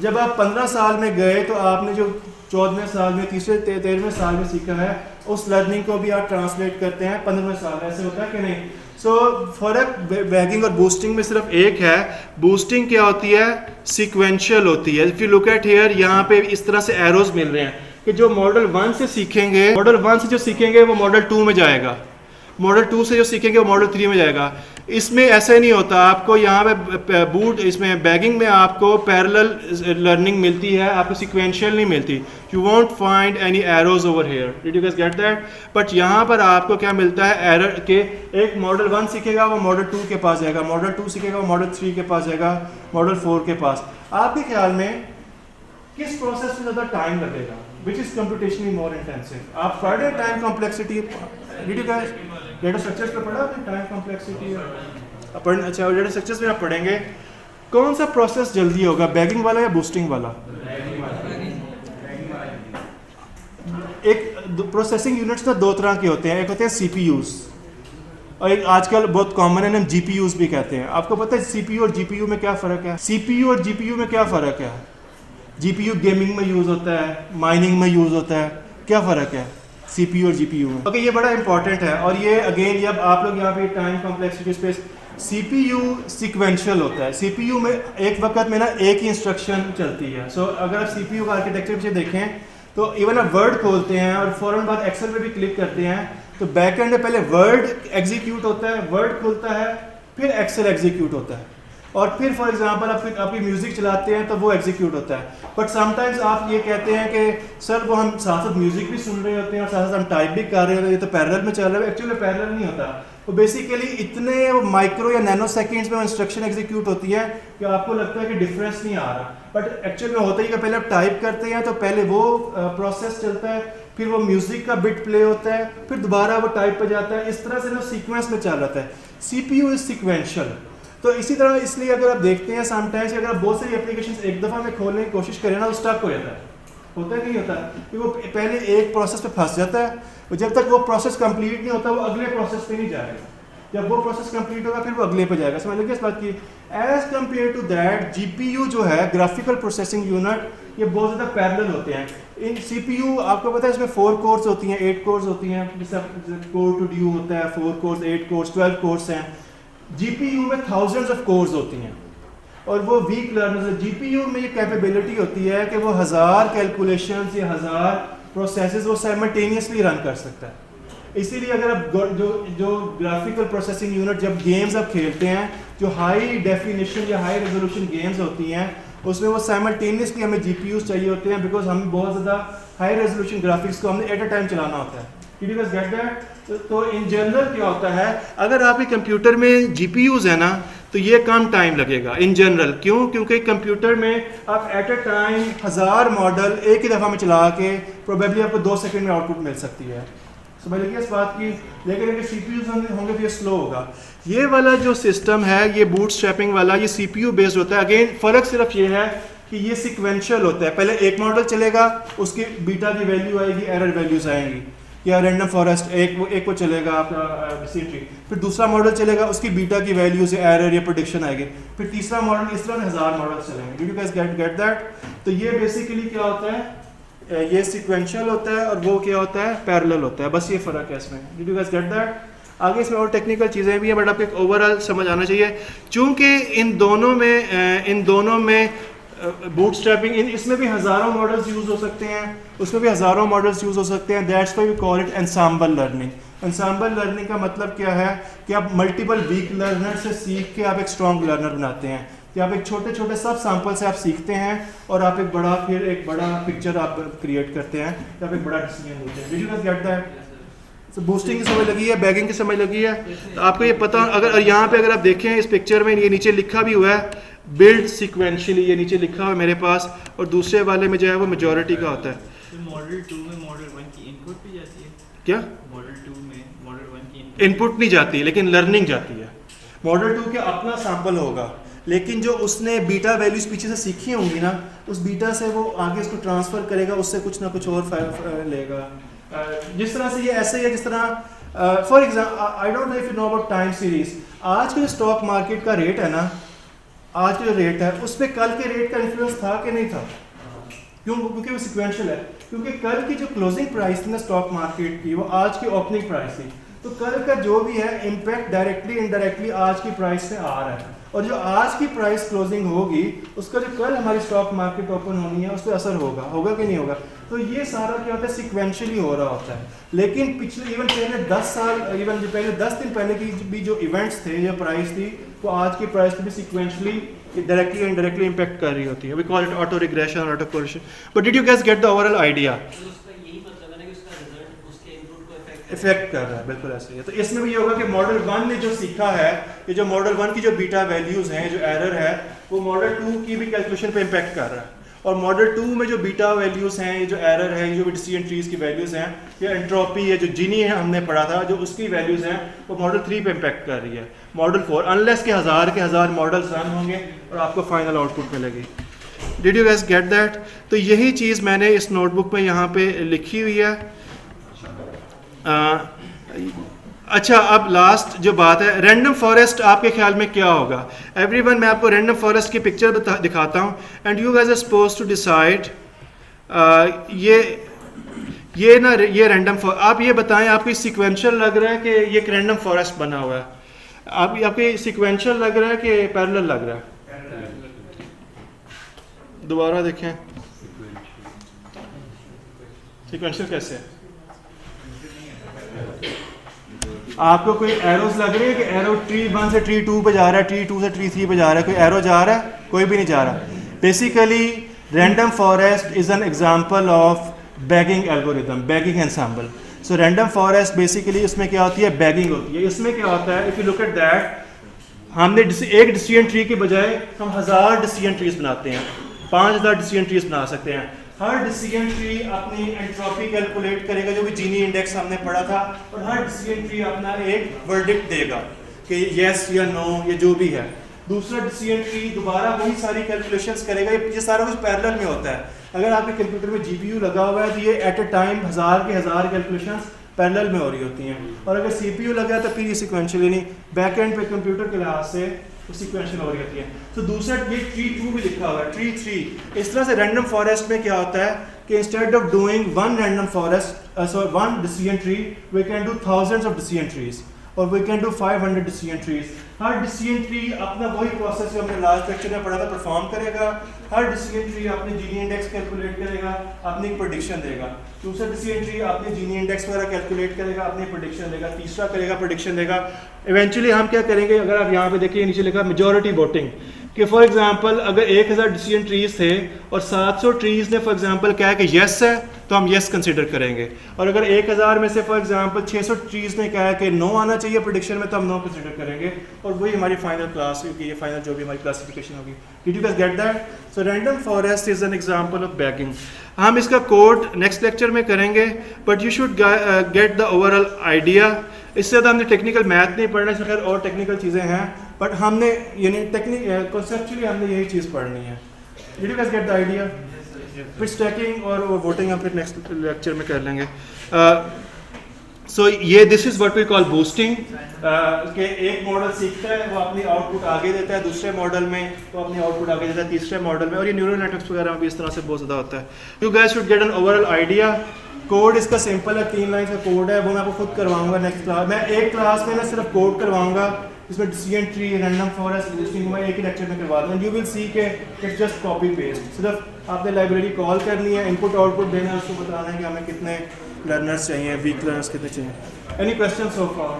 जब आप 15 साल में गए तो आपने जो 14वें साल में, 13वें साल में सीखा है, उस लर्निंग को भी आप ट्रांसलेट करते हैं 15वें साल में। ऐसे होता है कि नहीं? सो फर्क बैगिंग और बूस्टिंग में सिर्फ एक है। बूस्टिंग क्या होती है? सीक्वेंशियल होती है। If you look at here, यहाँ पे इस तरह से एरोज मिल रहे हैं कि जो मॉडल 1 से सीखेंगे, मॉडल 1 से जो सीखेंगे वो मॉडल 2 में जाएगा, मॉडल 2 से जो सीखेंगे वो मॉडल 3 में जाएगा। इसमें ऐसे नहीं होता। आपको यहाँ पे इसमें बैगिंग में आपको पैरेलल लर्निंग मिलती है, आपको सीक्वेंशियल नहीं मिलती। You want find any arrows over here. Did you guys get that? But यहाँ पर आपको क्या मिलता है, एरर के एक मॉडल 1 सीखेगा वो मॉडल 2 के पास जाएगा, मॉडल 2 सीखेगा वो मॉडल 3 के पास जाएगा, मॉडल 4 के पास। आपके ख्याल में किस प्रोसेस में ज़्यादा टाइम लगेगा? which is computationally more intensive. आप पढ़ रहे time complexity, did you guys data structures पे पढ़ा आपने टाइम कॉम्प्लेक्सिटी? अपन अच्छा डेटा स्ट्रक्चर्स में आप पढ़ेंगे कौन सा प्रोसेस जल्दी होगा, बैगिंग वाला या बूस्टिंग वाला? एक प्रोसेसिंग यूनिट्स ना दो तरह के होते हैं, एक होते हैं सीपीयूज और एक आजकल बहुत कॉमन है, हम जीपीयूज भी कहते हैं। आपको पता है सीपीयू और जीपीयू में क्या फ़र्क है? सीपीयू और जीपीयू में क्या फ़र्क है? जीपीयू गेमिंग में यूज़ होता है, माइनिंग में यूज़ होता है, क्या फ़र्क है सीपीयू और जीपीयू में? ओके, ये बड़ा इंपॉर्टेंट है। और ये अगेन जब आप लोग यहाँ पे time complexity space, CPU sequential होता है। सीपीयू में एक वक्त में ना एक ही इंस्ट्रक्शन चलती है। सो अगर आप सीपीयू का आर्किटेक्चर से देखें तो इवन आप वर्ड खोलते हैं और फ़ौरन बाद एक्सेल पे भी क्लिक करते हैं तो बैक एंड में पहले वर्ड एग्जीक्यूट होता है, वर्ड खुलता है, फिर एक्सेल एग्जीक्यूट होता है, और फिर फॉर एग्जांपल आपकी म्यूज़िक चलाते हैं तो वो एग्जीक्यूट होता है। बट समटाइम्स आप ये कहते हैं कि सर वो हम साथ साथ म्यूज़िक भी सुन रहे होते हैं और साथ साथ हम टाइप भी कर रहे होते हैं, ये तो पैरेलल में चल रहा है। एक्चुअली पैरेलल नहीं होता, वो बेसिकली इतने माइक्रो या नैनो सेकेंड्स में इंस्ट्रक्शन एग्जीक्यूट होती है कि आपको लगता है कि डिफरेंस नहीं आ रहा, बट एक्चुअल में होता ही कि पहले आप टाइप करते हैं तो पहले वो प्रोसेस चलता है, फिर वो म्यूजिक का बिट प्ले होता है, फिर दोबारा वो टाइप पे जाता है, इस तरह से वो सीक्वेंस में चल रहा है। CPU is sequential. तो इसी तरह इसलिए अगर आप देखते हैं समटाइम्स अगर आप बहुत सारी एप्लीकेशंस एक दफ़ा में खोलने की कोशिश करें ना तो स्टक हो जाता है, होता है नहीं होता, कि वो पहले एक प्रोसेस पे फंस जाता है, और जब तक वो प्रोसेस कंप्लीट नहीं होता वो अगले प्रोसेस पे नहीं जाएगा, जब वो प्रोसेस कंप्लीट होगा फिर वो अगले पे जाएगा। समझ लीजिए इस बात की। As compare to that GPU जो है ग्राफिकल प्रोसेसिंग यूनिट, ये बहुत ज़्यादा पैरेलल होते हैं। इन सीपीयू आपको पता है इसमें 4 कोर्स होती हैं, 8 कोर्स होती हैं, जैसे कोर टू ड्यू होता है, 4 कोर्स, 8 कोर्स, 12 कोर्स हैं। जीपीयू में थाउजेंड्स ऑफ कोर्स होती हैं और वो वीक लर्नर्स। जीपीयू में ये कैपेबिलिटी होती है कि वो 1000 कैलकुलेशंस या 1000 प्रोसेसेस वो साइमल्टेनियसली रन कर सकता है। इसीलिए अगर आप जो ग्राफिकल प्रोसेसिंग यूनिट जब गेम्स आप खेलते हैं, जो हाई डेफिनेशन या हाई रेजोल्यूशन गेम्स होती हैं, उसमें वो साइमल्टेनियसली हमें जीपीयूज चाहिए होते हैं, बिकॉज हमें बहुत ज़्यादा हाई रेजोल्यूशन ग्राफिक्स को हमने एट अ टाइम चलाना होता है। Did you guys get that? तो इन जनरल क्या होता है, अगर आपके कंप्यूटर में जीपीयूज है ना तो ये कम टाइम लगेगा इन जनरल। क्यों? क्योंकि कंप्यूटर में आप एट अ टाइम 1000 मॉडल एक ही दफ़ा में चला के प्रोबेबली आपको 2 सेकंड में आउटपुट मिल सकती है। समझ लीजिए इस बात की। लेकिन अगर सीपीयूज होंगे तो ये स्लो होगा। ये वाला जो सिस्टम है ये बूटस्ट्रैपिंग वाला, ये सीपीयू बेस्ड होता है। अगेन फ़र्क सिर्फ ये है कि ये सीक्वेंशियल होता है। पहले एक मॉडल चलेगा, उसकी बीटा की वैल्यू आएगी, एरर वैल्यूज आएंगी, या रैंडम फॉरेस्ट एक वो चलेगा आपका सीट्री, फिर दूसरा मॉडल चलेगा, उसकी बीटा की वैल्यूज एरर या प्रेडिक्शन आएगी, फिर तीसरा मॉडल, इस तरह 1000 मॉडल चलेंगे। Did you guys get that? तो ये बेसिकली क्या होता है, ये सीक्वेंशियल होता है और वो क्या होता है, पैरेलल होता है। बस ये फ़र्क है इसमें। Did you guys get that? आगे इसमें और टेक्निकल चीज़ें भी हैं, बट आपको एक ओवरऑल समझ आना चाहिए। चूँकि इन दोनों में बूटस्ट्रैपिंग, इसमें भी हज़ारों मॉडल्स यूज़ हो सकते हैं, उसमें भी हज़ारों मॉडल्स यूज़ हो सकते हैं। That's why we call it ensemble learning. Ensemble learning का मतलब क्या है कि आप मल्टीपल वीक लर्नर से सीख के आप एक स्ट्रॉन्ग लर्नर बनाते हैं, कि आप एक छोटे छोटे सब सैंपल से आप सीखते हैं और आप एक बड़ा पिक्चर आप क्रिएट करते हैं, या आप एक बड़ा डिसीजन लेते हैं। Did you guys get that? तो बूस्टिंग की समझ लगी है, बैगिंग की समझ लगी है। तो आपको ये पता, अगर यहाँ पे अगर आप देखें इस पिक्चर में, ये नीचे लिखा भी हुआ है बिल्ड सीक्वेंशियली, ये नीचे लिखा हुआ है मेरे पास, और दूसरे वाले में जो है वो मेजॉरिटी का होता है। तो मॉडल 2 में मॉडल 1 की इनपुट भी जाती है क्या? मॉडल 2 में मॉडल 1 की इनपुट नहीं जाती, लेकिन लर्निंग जाती है। मॉडल 2 के अपना सैंपल होगा, लेकिन जो उसने बीटा वैल्यूज पीछे से सीखी होंगी ना, उस बीटा से वो आगे इसको ट्रांसफ़र करेगा, उससे कुछ ना कुछ और लेगा। जिस तरह से ये ऐसे ही है, जिस तरह for example I don't know if you know about time series. आज के जो स्टॉक मार्केट का रेट है ना, आज का जो रेट है उस पर कल के रेट का इन्फ्लुएंस था कि नहीं था? क्यों? क्योंकि वो सिक्वेंशियल है। क्योंकि कल की जो क्लोजिंग प्राइस थी ना स्टॉक मार्केट की, वो आज की ओपनिंग प्राइस थी। तो कल का जो भी है इम्पैक्ट डायरेक्टली इनडायरेक्टली आज की प्राइस से आ रहा है, और जो आज की प्राइस क्लोजिंग होगी उसका जो कल हमारी स्टॉक मार्केट ओपन होनी है उस पर असर होगा कि नहीं होगा? तो ये सारा क्या होता है, सिक्वेंशियली हो रहा होता है। लेकिन पिछले इवन पहले 10 साल, इवन जो पहले 10 दिन पहले की भी जो इवेंट्स थे, जो प्राइस थी, वो आज की प्राइस पे भी सिक्वेंशियली डायरेक्टली इनडायरेक्टली इम्पैक्ट कर रही होती है। We call it autoregression और autocorrelation. But did you guys get the overall idea? Effect कर रहा है, बिल्कुल ऐसे ही है। तो इसमें भी ये होगा कि मॉडल 1 ने जो सीखा है, ये जो मॉडल 1 की जो बीटा वैल्यूज हैं, जो एरर है, वो मॉडल 2 की भी कैलकुलेशन पे इम्पैक्ट कर रहा है। और मॉडल 2 में जो बीटा वैल्यूज़ हैं, ये जो एरर है, जो भी डिसीजन ट्रीज की वैल्यूज़ हैं, या एंट्रोपी है जो जीनी है हमने पढ़ा था, जो उसकी वैल्यूज़ हैं वो मॉडल 3 पे इम्पेक्ट कर रही है। मॉडल 4 अनलेस के हज़ार मॉडल्स रन होंगे और आपको फाइनल आउटपुट मिलेगी। Did you guys get that? तो यही चीज़ मैंने इस नोटबुक में यहाँ पे लिखी हुई है। अच्छा, अब लास्ट जो बात है, रैंडम फॉरेस्ट आपके ख्याल में क्या होगा? एवरीवन, मैं आपको रैंडम फॉरेस्ट की पिक्चर दिखाता हूँ and you guys are supposed to decide ये रैंडम आप ये बताएं आपको सीक्वेंशियल लग रहा है कि ये एक रैंडम फॉरेस्ट बना हुआ है? आपको सीक्वेंशियल लग रहा है कि पैरेलल लग रहा है? दोबारा देखें, सीक्वेंशियल कैसे है? आपको कोई एरोस लग रही है कि एरो ट्री 1 से ट्री 2 पे जा रहा है, ट्री 2 से ट्री 3 पे जा रहा है? कोई एरो जा रहा है? कोई भी नहीं जा रहा। Basically random forest is an example of bagging algorithm, bagging ensemble. So random forest basically इसमें क्या होती है? बैगिंग होती है। इसमें क्या होता है, if you look at that, हमने एक डिसीजन ट्री के बजाय हम 1000 डिसीजन ट्रीज बनाते हैं, 5000 डिसीजन ट्रीज बना सकते हैं। हर डिसीजन ट्री अपनी एंट्रोपी कैलकुलेट करेगा, जो भी जीनी इंडेक्स हमने पढ़ा था, और हर डिसीजन ट्री अपना एक वर्डिक्ट देगा कि यस या नो या जो भी है। दूसरा डिसीजन ट्री दोबारा वही सारी कैलकुलेशंस करेगा। ये सारा कुछ पैरेलल में होता है। अगर आपके कंप्यूटर में जीपीयू लगा हुआ है तो ये at a time 1000 calculations parallel में हो रही होती हैं, और अगर सीपीयू लगा है तो फिर ये सिक्वेंशियल, यानी बैक एंड पे कंप्यूटर के लिहाज से सिक्वेंशियल हो रही होती है। तो दूसरा ये ट्री 2 भी लिखा हुआ है, ट्री 3। इस तरह से रैंडम फॉरेस्ट में क्या होता है कि instead of doing one random forest one decision tree, we can do thousands of decision trees, और we can do 500 decision trees. हर डिसीजन ट्री अपना वही प्रोसेस जो हमने लास्ट लेक्चर में पढ़ा था परफॉर्म करेगा। हर डिसीजन ट्री अपने जीनी इंडेक्स कैलकुलेट करेगा, अपनी प्रेडिक्शन देगा। दूसरा डिसीजन ट्री अपने जीनी इंडेक्स वगैरह कैलकुलेट करेगा, अपनी प्रेडिक्शन देगा। तीसरा करेगा प्रेडिक्शन देगा। इवेंचुअली हम क्या करेंगे, अगर आप यहाँ पे देखिए नीचे लिखा मेजॉरिटी वोटिंग, कि फॉर एग्जांपल अगर 1000 डिसीजन ट्रीज थे और 700 ट्रीज ने फॉर एग्जांपल कहा कि यस है, तो हम यस कंसीडर करेंगे। और अगर 1000 में से फॉर एग्जांपल 600 ट्रीज ने कहा कि नो आना चाहिए प्रेडिक्शन में, तो हम नो कंसीडर करेंगे। और वही हमारी फाइनल क्लास होगी, ये फाइनल जो भी हमारी क्लासिफिकेशन होगी। Did you guys get that? So random forest is an example of bagging. हम इसका कोड नेक्स्ट लेक्चर में करेंगे, but you should get the overall idea. इससे ज़्यादा हमने टेक्निकल मैथ नहीं पढ़ना, इसमें खैर और टेक्निकल चीज़ें हैं, बट हमने यानी कॉन्सेप्चुअली हमने यही चीज़ पढ़नी है। Did you guys get the idea? फिर स्टैकिंग और वोटिंग हम फिर नेक्स्ट लेक्चर में कर लेंगे। सो ये this is what we call boosting, कि एक मॉडल सीखता है, वो अपनी आउटपुट आगे देता है दूसरे मॉडल में, वो अपनी आउटपुट आगे देता है तीसरे मॉडल में, और ये न्यूरल नेटवर्क्स वगैरह में भी इस तरह से बहुत ज़्यादा होता है। You guys should get an overall idea. Code इसका सिंपल है, 3 लाइन का कोड है, वो मैं आपको खुद करवाऊंगा नेक्स्ट क्लास में। एक क्लास में ना सिर्फ कोड करवाऊंगा, इसमें decision tree, random forest, boosting मैं एक ही लेक्चर में करवा दूँगा। यू विल सी के इट्स जस्ट कॉपी पेस्ट। सिर्फ आपने लाइब्रेरी कॉल करनी है, इनपुट आउटपुट देना है, उसको बताना है कि हमें कितने लर्नर्स चाहिए, वीक लर्नर्स कितने चाहिए। Any question so far?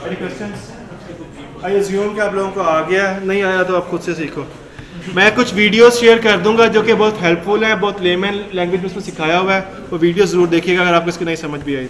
Any questions? I assume कि आप लोगों को आ गया, नहीं आया तो आप खुद से सीखो। मैं कुछ वीडियोस शेयर कर दूंगा जो कि बहुत हेल्पफुल हैं, बहुत लेमन लैंग्वेज में उसमें सिखाया हुआ है, वो वीडियो ज़रूर देखिएगा अगर आपको इसकी नहीं समझ भी आई।